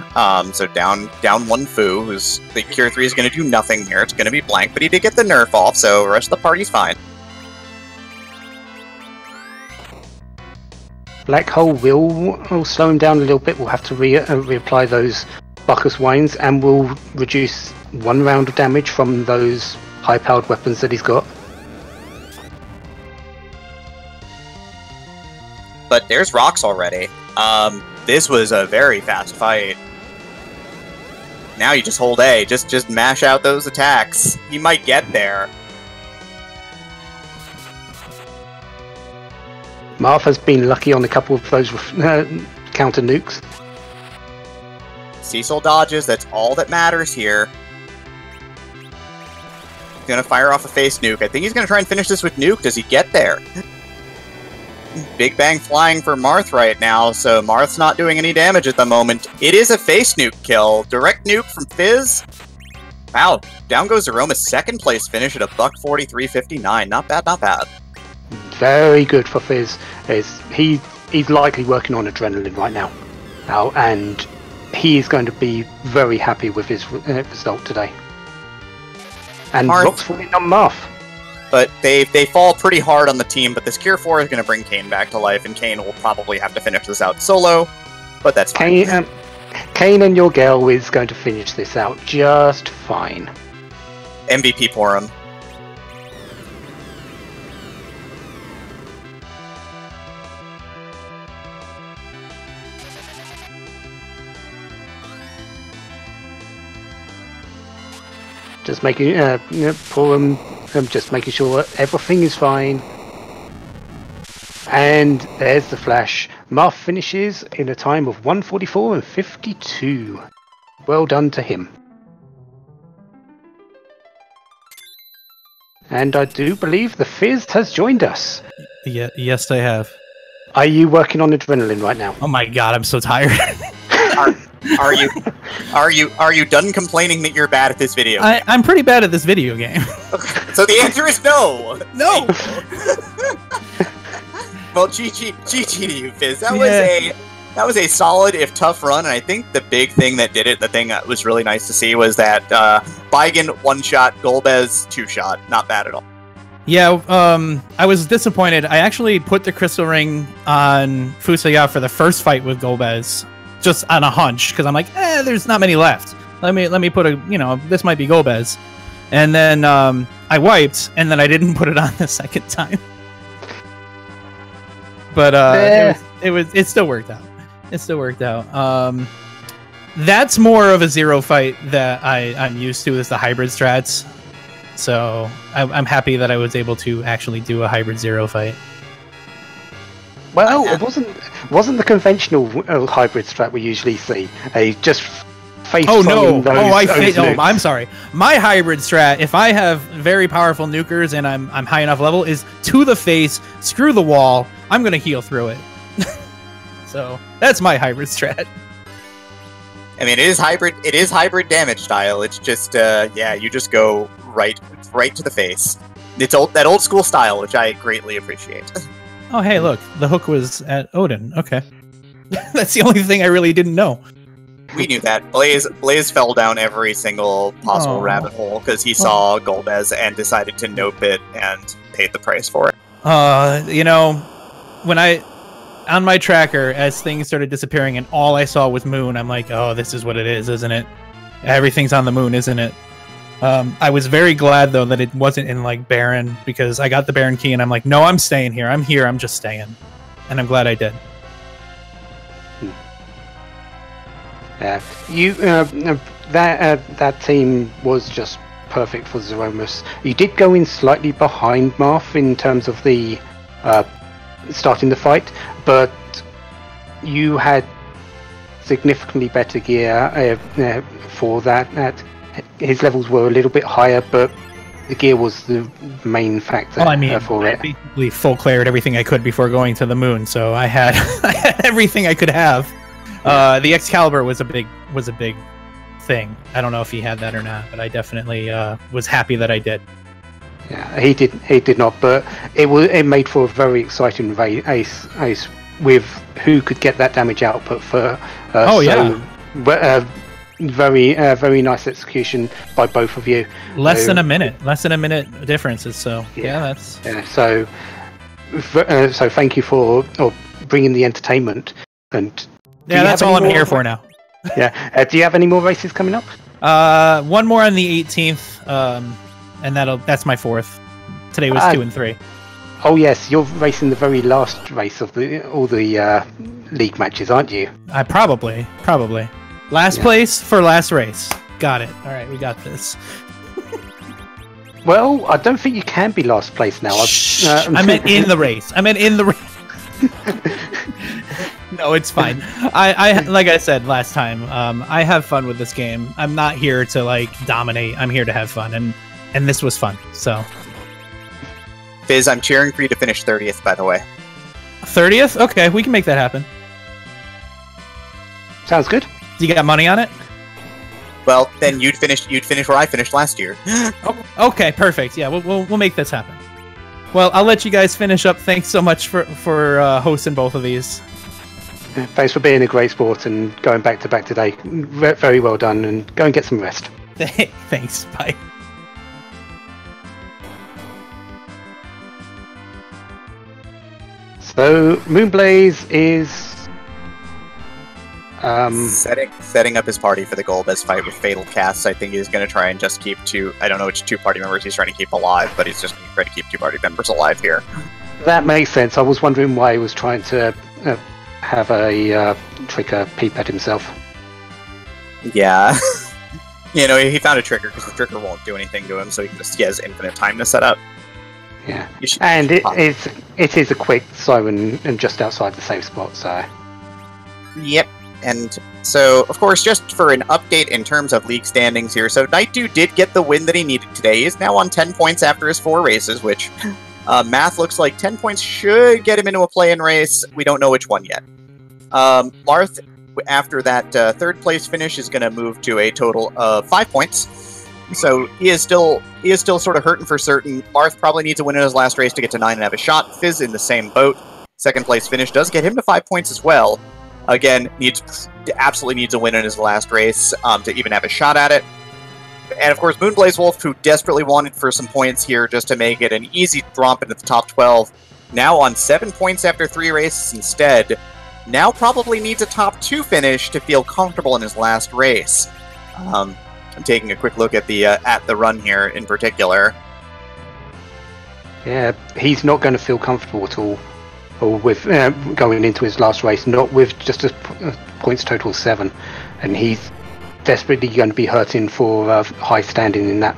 so down 1 Fu, who's the Cure 3 is going to do nothing here. It's going to be blank, but he did get the nerf off, so the rest of the party's fine. Black Hole will slow him down a little bit. We'll have to reapply those Bacchus Wines, and will reduce 1 round of damage from those high-powered weapons that he's got. But there's rocks already. This was a very fast fight. Now you just hold A. Just mash out those attacks. He might get there. Marth has been lucky on a couple of those counter nukes. Cecil dodges. That's all that matters here. He's gonna fire off a face nuke. I think he's gonna try and finish this with nuke. Does he get there? Big Bang flying for Marth right now, so Marth's not doing any damage at the moment. It is a face nuke kill. Direct nuke from Fizz. Wow, down goes Aroma's second place finish at a $143.59. Not bad, not bad. Very good for Fizz. He's likely working on adrenaline right now, and he is going to be very happy with his result today. And rocks falling on Marth. But they fall pretty hard on the team, but this Cure 4 is going to bring Kane back to life, and Kane will probably have to finish this out solo, but that's fine. Kane and your girl is going to finish this out just fine. MVP for him. Just making for him. Just making sure everything is fine. And there's the flash. Marth finishes in a time of 1:44.52. Well done to him. And I do believe the Fizz has joined us. Yeah, yes, I have. Are you working on adrenaline right now? Oh my god, I'm so tired. Are you done complaining that you're bad at this video game? I'm pretty bad at this video game. So the answer is no. No. Well, GG to you, Fizz. That was a solid, if tough run, and I think the big thing that did it, the thing that was really nice to see, was that Baigen 1-shot, Golbez 2-shot. Not bad at all. Yeah, I was disappointed. I actually put the crystal ring on Fusoya for the first fight with Golbez, just on a hunch, because I'm like, there's not many left. Let me put this might be Golbez. And then I wiped, and then I didn't put it on the second time. But it still worked out. It still worked out. That's more of a zero fight that I'm used to, is the hybrid strats. So I'm happy that I was able to actually do a hybrid zero fight. Well, it wasn't the conventional hybrid strat we usually see. Just face. Oh no! I'm sorry. My hybrid strat, if I have very powerful nukers and I'm high enough level, is to the face, screw the wall. I'm gonna heal through it. So that's my hybrid strat. I mean, it is hybrid damage style. It's just you just go right to the face. It's that old school style, which I greatly appreciate. Oh, hey, look. The hook was at Odin. Okay. That's the only thing I really didn't know. We knew that. Blaze fell down every single possible rabbit hole because he saw Golbez and decided to nope it and paid the price for it. When on my tracker, as things started disappearing and all I saw was moon, I'm like, oh, this is what it is, isn't it? Everything's on the moon, isn't it? I was very glad, though, that it wasn't in, Baron, because I got the Baron key, and I'm like, no, I'm staying here. I'm here. I'm just staying. And I'm glad I did. That team was just perfect for Zeromus. You did go in slightly behind Marth in terms of the starting the fight, but you had significantly better gear for that. His levels were a little bit higher, but the gear was the main factor. Well, I mean, for I basically full cleared everything I could before going to the moon, so I had everything I could have. The Excalibur was a big thing. I don't know if he had that or not, but I definitely was happy that I did. Yeah, he did not, but it made for a very exciting race with who could get that damage output for. Very nice execution by both of you. Less than a minute differences. So that's So thank you for bringing the entertainment. And that's all I'm here for now. Yeah. Do you have any more races coming up? One more on the 18th, and that's my 4th. Today was 2 and 3. Oh yes, you're racing the very last race of all the league matches, aren't you? Probably. Last place for last race. Got it. All right, we got this. Well, I don't think you can be last place now. I meant in the race. No, it's fine. I like I said last time, I have fun with this game. I'm not here to like dominate. I'm here to have fun, and this was fun. So, Fizz, I'm cheering for you to finish 30th, by the way. 30th? Okay, we can make that happen. Sounds good. You got money on it? Well, then you'd finish where I finished last year. Okay, perfect. Yeah, we'll make this happen. Well, I'll let you guys finish up. Thanks so much for hosting both of these. Thanks for being a great sport and going back to back today. Very well done, and go and get some rest. Thanks. Bye. So Moonblaze is setting up his party for the Golbez fight with Fatal Casts. I think he's going to try and just keep I don't know which 2 party members he's trying to keep alive, but he's just going to try to keep 2 party members alive here. That makes sense. I was wondering why he was trying to have a Tricker peep at himself. Yeah. He found a trigger because the trigger won't do anything to him, so he has infinite time to set up. Yeah, and it is a quick siren and just outside the safe spot, so... Yep, and so, of course, just for an update in terms of league standings here, so nightdew did get the win that he needed today. He's now on 10 points after his 4 races, which math looks like 10 points should get him into a play-in race. We don't know which one yet. Marth, after that 3rd place finish, is going to move to a total of 5 points. So he is still sort of hurting for certain. Marth probably needs a win in his last race to get to 9 and have a shot. Fizz in the same boat. 2nd place finish does get him to 5 points as well. Again, absolutely needs a win in his last race to even have a shot at it. And of course, moonblazewolf, who desperately wanted for some points here just to make it an easy drop into the top 12, now on 7 points after 3 races instead. Now probably needs a top 2 finish to feel comfortable in his last race. I'm taking a quick look at the run here in particular. Yeah, he's not going to feel comfortable at all with going into his last race, not with just a points total of 7, and he's desperately going to be hurting for high standing in that.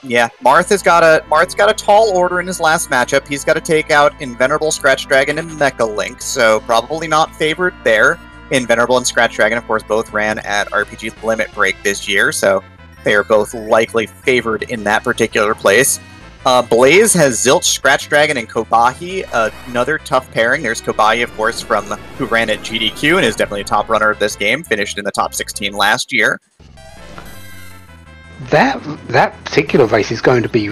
Yeah, Marth's got a tall order in his last matchup. He's got to take out Invenerable, Scratch Dragon, and Mecha Link, so probably not favored there. Invenerable and Scratch Dragon, of course, both ran at RPG's Limit Break this year, so they are both likely favored in that particular place. Blaze has Zilch, Scratch Dragon, and Kobahi, another tough pairing. There's Kobahi, of course, who ran at GDQ and is definitely a top runner of this game, finished in the top 16 last year. That particular race is going to be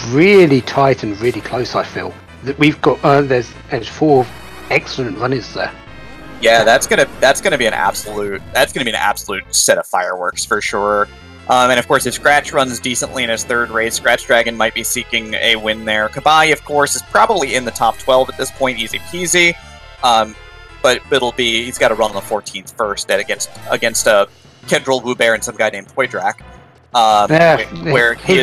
really tight and really close, I feel. We've got there's 4 excellent runners there. Yeah, that's gonna be an absolute set of fireworks for sure. And of course, if Scratch runs decently in his 3rd race, Scratch Dragon might be seeking a win there. Kabai, of course, is probably in the top 12 at this point, easy peasy. But he's got to run on the 14th first against Kendril, Woobear, and some guy named Poydrak. Where he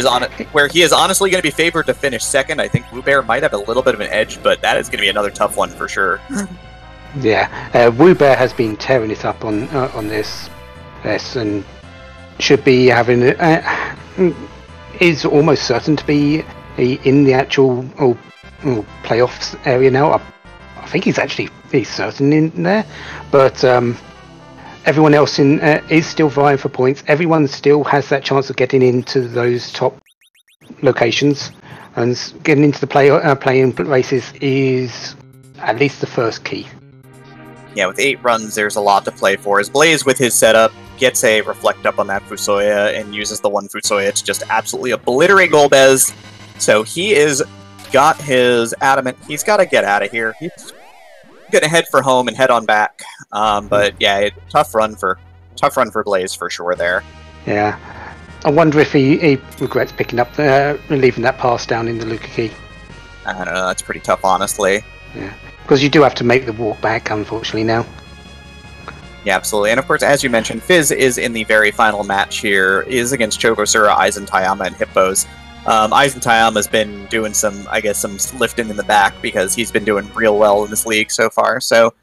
is honestly going to be favored to finish 2nd. I think Woobear might have a little bit of an edge, but that is going to be another tough one for sure. Yeah, Woobear has been tearing it up on this, and should be having is almost certain to be in the actual playoffs area now. I think he's certain in there, but everyone else is still vying for points. Everyone still has that chance of getting into those top locations, and getting into the play-in races is at least the first key. Yeah, with 8 runs, there's a lot to play for. As Blaze, with his setup, gets a Reflect Up on that Fusoya and uses the one Fusoya to just absolutely obliterate Golbez. So he got his adamant. He's got to get out of here. gonna head for home and head on back. But yeah, tough run for Blaze for sure there. Yeah. I wonder if he regrets picking up leaving that pass down in the Luca key. I don't know, that's pretty tough, honestly. Yeah. Because you do have to make the walk back, unfortunately, now. Yeah, absolutely. And of course, as you mentioned, Fizz is in the very final match here, is against Chogosura, Aizen Tayama, and Hippos. Aizen Tayama's been doing some lifting in the back because he's been doing real well in this league so far. So,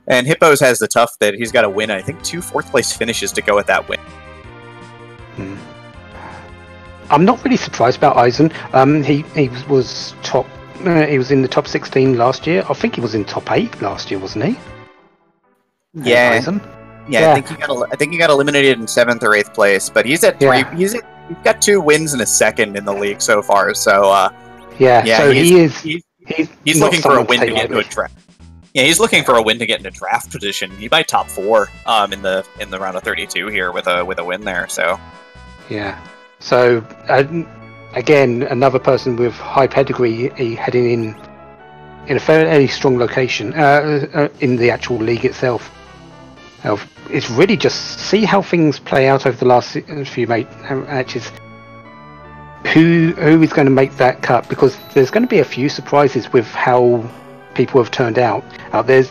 and Hippos has the tough that he's got to win, I think, 2 4th-place finishes to go with that win. I'm not really surprised about Aizen. He was top. He was in the top 16 last year. I think he was in top 8 last year, wasn't he? Yeah. Yeah, I think he got eliminated in 7th or 8th place, but he's at 3. Yeah. He's got 2 wins and a 2nd in the league so far. So so he's looking for a win to get into a draft. Yeah, he's looking for a win to get into draft position. He might top 4 in the round of 32 here with a win there. So yeah. So again, another person with high pedigree heading in a fairly strong location in the actual league itself. It's really just see how things play out over the last few matches. Who is going to make that cut? Because there's going to be a few surprises with how people have turned out. There's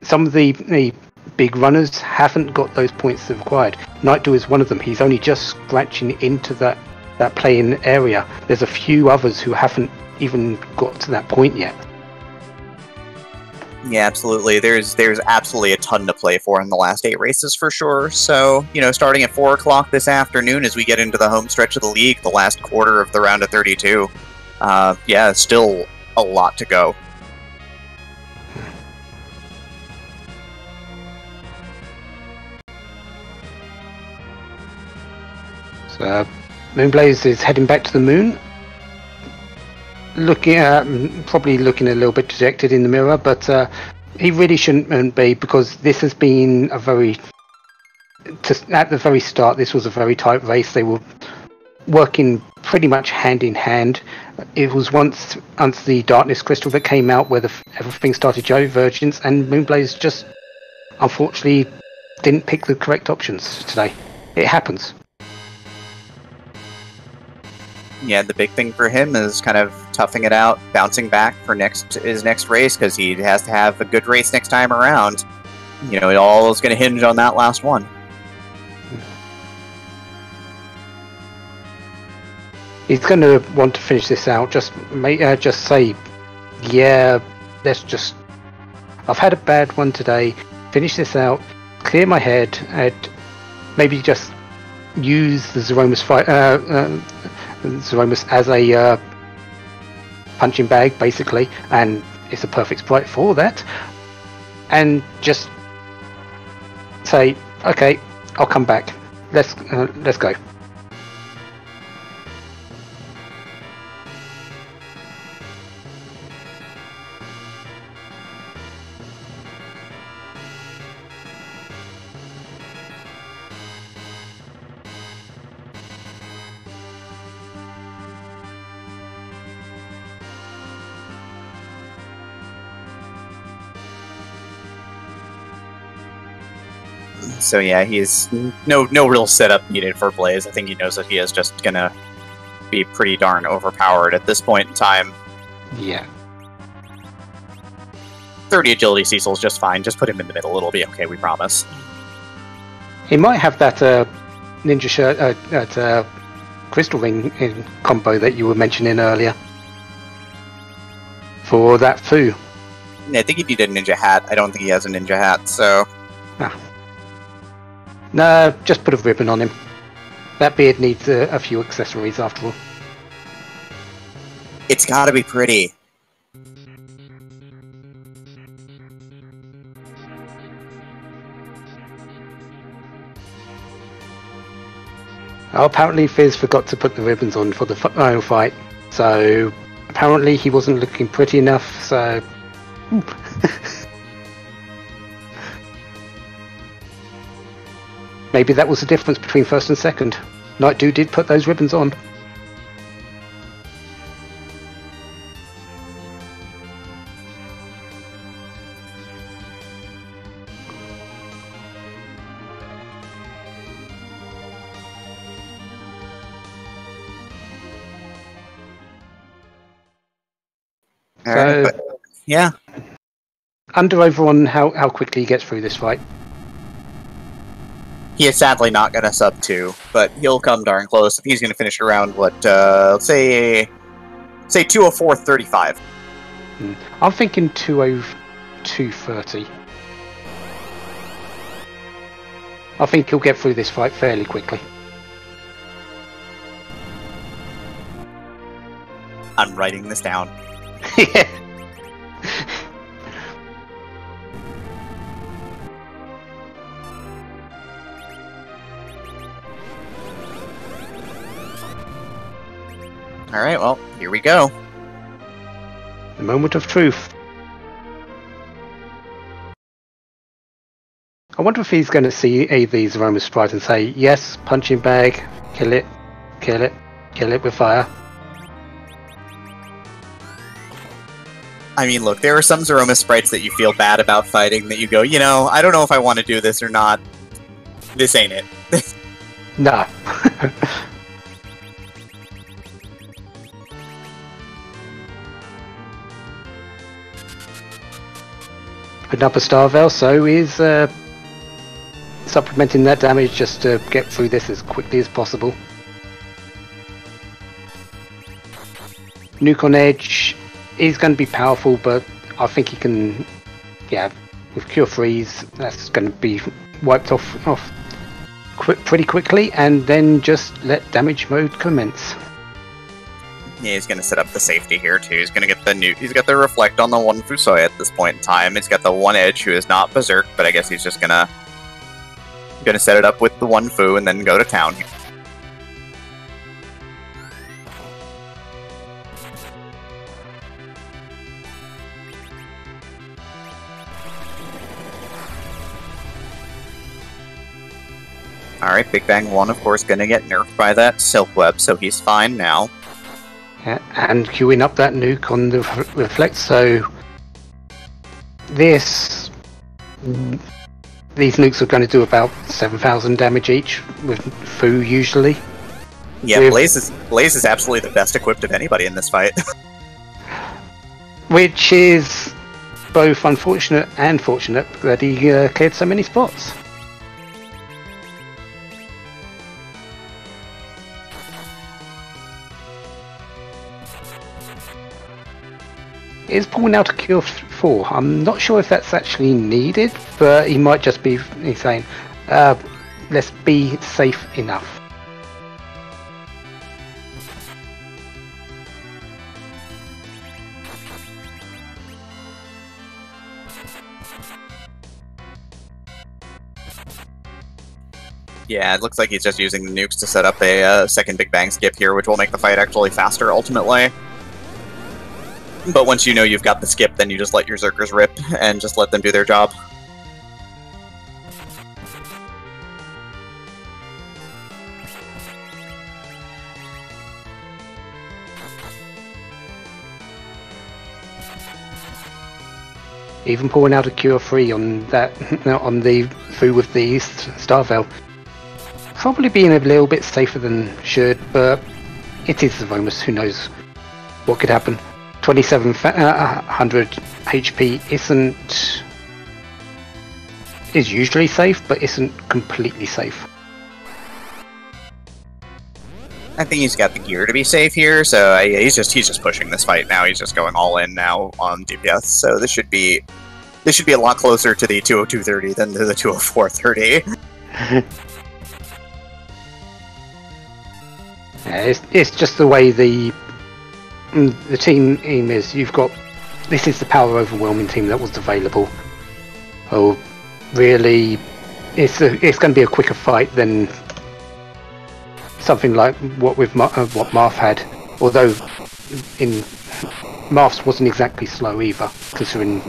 some of the big runners haven't got those points required. nightdew is one of them. He's only just scratching into that play-in area. There's a few others who haven't even got to that point yet. Yeah, absolutely. There's absolutely a ton to play for in the last 8 races for sure. So, starting at 4 o'clock this afternoon as we get into the home stretch of the league, the last quarter of the round of 32. Still a lot to go. So, Moonblaze is heading back to the moon. Probably looking a little bit dejected in the mirror, but he really shouldn't be, because this has been at the very start, this was a very tight race. They were working pretty much hand in hand. It was once the darkness crystal that came out where everything started divergence, and Moonblaze just unfortunately didn't pick the correct options today. It happens. Yeah, the big thing for him is kind of toughing it out, bouncing back for his next race, because he has to have a good race next time around. It all is going to hinge on that last one. He's going to want to finish this out. Just say, yeah, I've had a bad one today. Finish this out, clear my head, and maybe just use the Zeromus as a punching bag, basically, and it's a perfect sprite for that. And just say, okay, I'll come back. Let's go. So yeah, he's no real setup needed for Blaze. I think he knows that he is just gonna be pretty darn overpowered at this point in time. Yeah. 30 agility Cecil's just fine. Just put him in the middle. It'll be okay, we promise. He might have that ninja shirt, that crystal ring combo that you were mentioning earlier. For that foo. I think he needed a ninja hat. I don't think he has a ninja hat, so... No, just put a ribbon on him. That beard needs a few accessories after all. It's gotta be pretty. Oh, apparently Fizz forgot to put the ribbons on for the final fight. So, apparently he wasn't looking pretty enough, so... Maybe that was the difference between first and second. nightdew did put those ribbons on. So, but, yeah. Under over on how quickly he gets through this fight. He is sadly not going to sub 2, but he'll come darn close. I think he's going to finish around, let's say 204.35. I'm thinking 202.30. I think he'll get through this fight fairly quickly. I'm writing this down. Yeah. Alright, well, here we go. The moment of truth. I wonder if he's going to see AV's aroma sprite and say, yes, punching bag, kill it, kill it, kill it with fire. I mean, look, there are some Zeroma sprites that you feel bad about fighting that you go, you know, I don't know if I want to do this or not. This ain't it. Nah. Putting up a Star Veil, so is supplementing that damage just to get through this as quickly as possible. Nuke on Edge is going to be powerful, but I think he can, yeah, with Cure Freeze, that's going to be wiped off pretty quickly, and then just let damage mode commence. Yeah, he's going to set up the safety here too. He's going to get the nuke. He's got the Reflect on the one Fusoya at this point in time. He's got the one Edge who is not Berserk, but I guess he's just going to set it up with the one Fu and then go to town. Alright, Big Bang 1, of course, gonna get nerfed by that Silk Web, so he's fine now. Yeah, and queuing up that nuke on the Reflect, so these nukes are going to do about 7,000 damage each, with Fu usually. Yeah, Blaze is absolutely the best equipped of anybody in this fight. Which is both unfortunate and fortunate that he cleared so many spots. Is pulling out a Cure 4. I'm not sure if that's actually needed, but he might just be saying, let's be safe enough. Yeah, it looks like he's just using the nukes to set up a second Big Bang skip here, which will make the fight actually faster ultimately. But once you know you've got the skip, then you just let your Zerkers rip and just let them do their job. Even pulling out a Cure 3 on that, on the Fu with the Star Veil. Probably being a little bit safer than should, but it is the Romus, who knows what could happen. 2700 HP is usually safe, but isn't completely safe. I think he's got the gear to be safe here, so he's just pushing this fight now. He's just going all in now on DPS. So this should be a lot closer to the 202.30 than to the 204.30. Yeah, it's just the way the team is. This is the power overwhelming team that was available. Oh, really? It's going to be a quicker fight than something like what Marth had. Although in Marth's wasn't exactly slow either, considering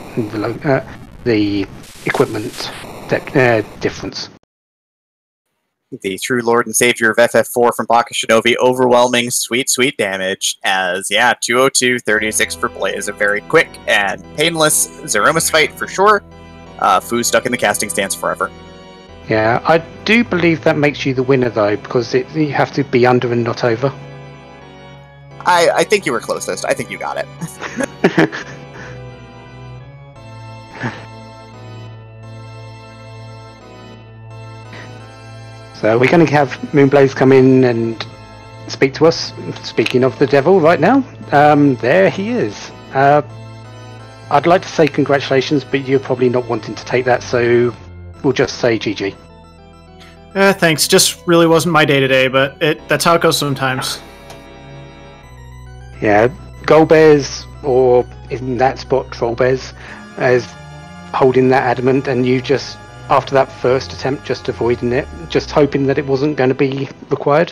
the equipment difference. The true Lord and Savior of FF4 from Baka Shinobi, overwhelming sweet damage, as, yeah, 202.36 for Blaze, a very quick and painless Zeromus fight for sure. Fu's stuck in the casting stance forever. Yeah, I do believe that makes you the winner though, because you have to be under and not over. I think you were closest. I think you got it. So we're going to have Moonblaze come in and speak to us. Speaking of the devil right now, there he is. I'd like to say congratulations, but you're probably not wanting to take that, so we'll just say GG. Thanks. Just really wasn't my day today, but that's how it goes sometimes. Yeah, Goldbears, or in that spot, Trollbears, is holding that adamant, and you just, after that first attempt, just avoiding it, just hoping that it wasn't going to be required?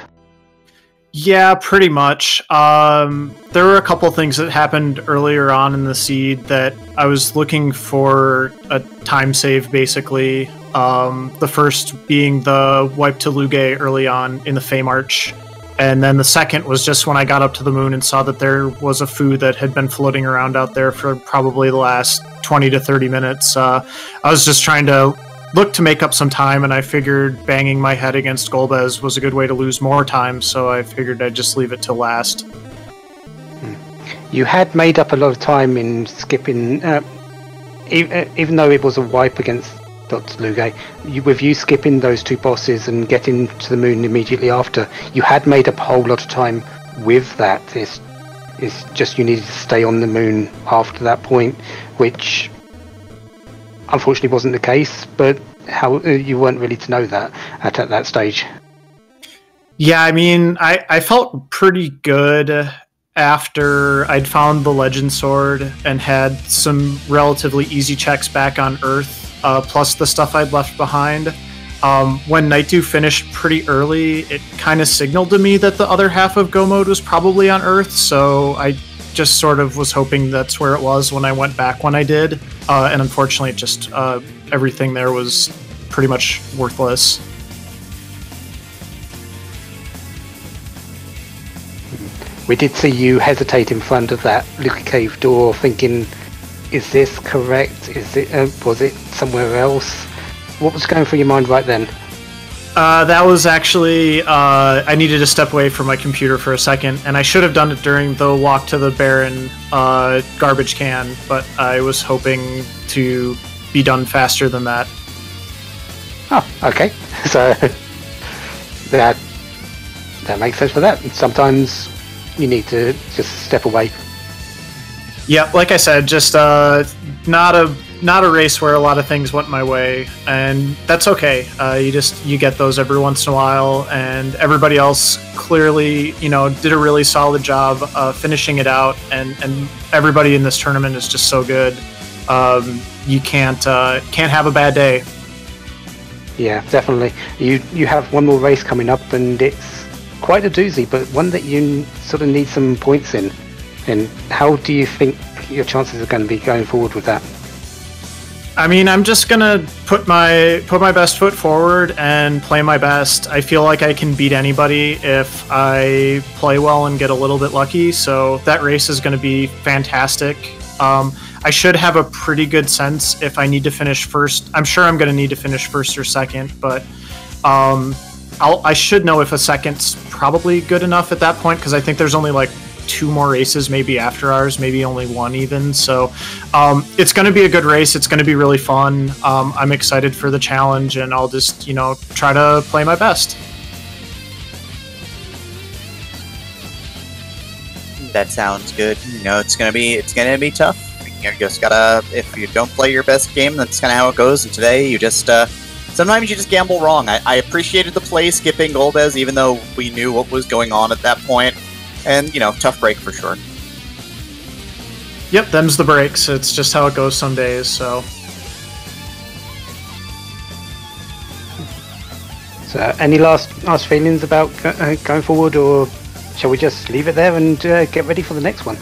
Yeah, pretty much. There were a couple things that happened earlier on in the seed that I was looking for a time save, basically. The first being the wipe to Lugae early on in the Fey March. And then the second was just when I got up to the moon and saw that there was a food that had been floating around out there for probably the last 20 to 30 minutes. I was just trying to look to make up some time, and I figured banging my head against Golbez was a good way to lose more time, so I figured I'd just leave it till last. You had made up a lot of time in skipping, even though it was a wipe against Dr. Lugae, with you skipping those two bosses and getting to the moon immediately after, you had made up a whole lot of time with that. It's just you needed to stay on the moon after that point, which unfortunately wasn't the case, but how you weren't really to know that at that stage. Yeah, I mean, I felt pretty good after I'd found the Legend Sword and had some relatively easy checks back on Earth, plus the stuff I'd left behind. When nightdew finished pretty early, it kind of signaled to me that the other half of Go Mode was probably on Earth, so I just sort of was hoping that's where it was when I went back when I did. And unfortunately, just everything there was pretty much worthless. We did see you hesitate in front of that Lucky Cave door, thinking, is this correct? Is it? Was it somewhere else? What was going through your mind right then? That was actually, I needed to step away from my computer for a second, and I should have done it during the walk to the Baron garbage can, but I was hoping to be done faster than that. Oh, okay. So that makes sense for that. Sometimes you need to just step away. Yeah, like I said, just not a race where a lot of things went my way, and that's okay. You get those every once in a while, and everybody else clearly, did a really solid job finishing it out, and everybody in this tournament is just so good. You can't have a bad day. Yeah, definitely. You have one more race coming up, and it's quite a doozy, but one that you sort of need some points in. And how do you think your chances are going to be going forward with that? I mean, I'm just gonna put my best foot forward and play my best. I feel like I can beat anybody if I play well and get a little bit lucky, so that race is gonna be fantastic. I should have a pretty good sense if I need to finish first. I'm sure I'm gonna need to finish first or second, but I should know if a second's probably good enough at that point, because I think there's only like 2 more races maybe after ours, maybe only 1 even, so it's going to be a good race. It's going to be really fun. I'm excited for the challenge, and I'll just try to play my best. That sounds good. It's gonna be tough. You just gotta, if you don't play your best game, that's kind of how it goes. And today you just sometimes you just gamble wrong. I appreciated the play skipping Golbez, even though we knew what was going on at that point. And, tough break for sure. Yep, them's the breaks. It's just how it goes some days, so. So, any last feelings about going forward, or shall we just leave it there and get ready for the next one?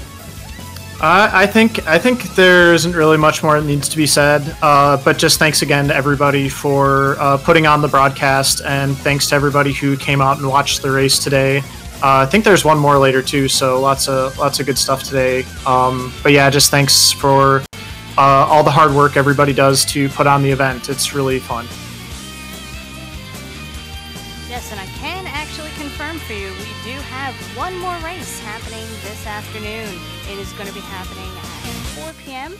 I think there isn't really much more that needs to be said, but just thanks again to everybody for putting on the broadcast, and thanks to everybody who came out and watched the race today. I think there's one more later too, so lots of good stuff today. But yeah, just thanks for all the hard work everybody does to put on the event. It's really fun. Yes, and I can actually confirm for you, we do have one more race happening this afternoon. It is going to be happening at 4 p.m.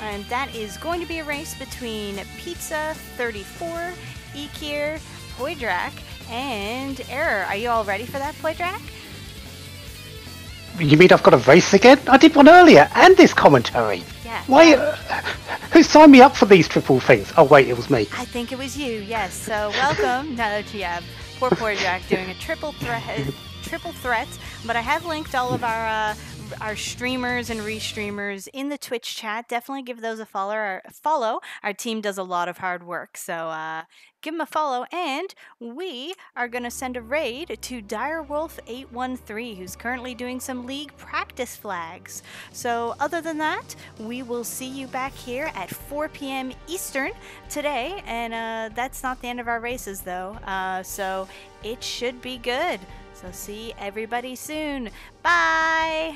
And that is going to be a race between Pizza 34, Ekir, Poydrak, and Error. Are you all ready for that, Poydrak? You mean I've got a race again? I did one earlier, and this commentary. Yeah. Why? Who signed me up for these triple things? Oh wait, it was me. I think it was you, yes. So welcome. Yeah, poor Poydrak doing a triple threat. But I have linked all of our streamers and restreamers in the Twitch chat. Definitely give those a follow. Our team does a lot of hard work, so give them a follow. And we are going to send a raid to Direwolf813, who's currently doing some league practice flags. So other than that, we will see you back here at 4 p.m. Eastern today. And that's not the end of our races, though. So it should be good. So see everybody soon. Bye!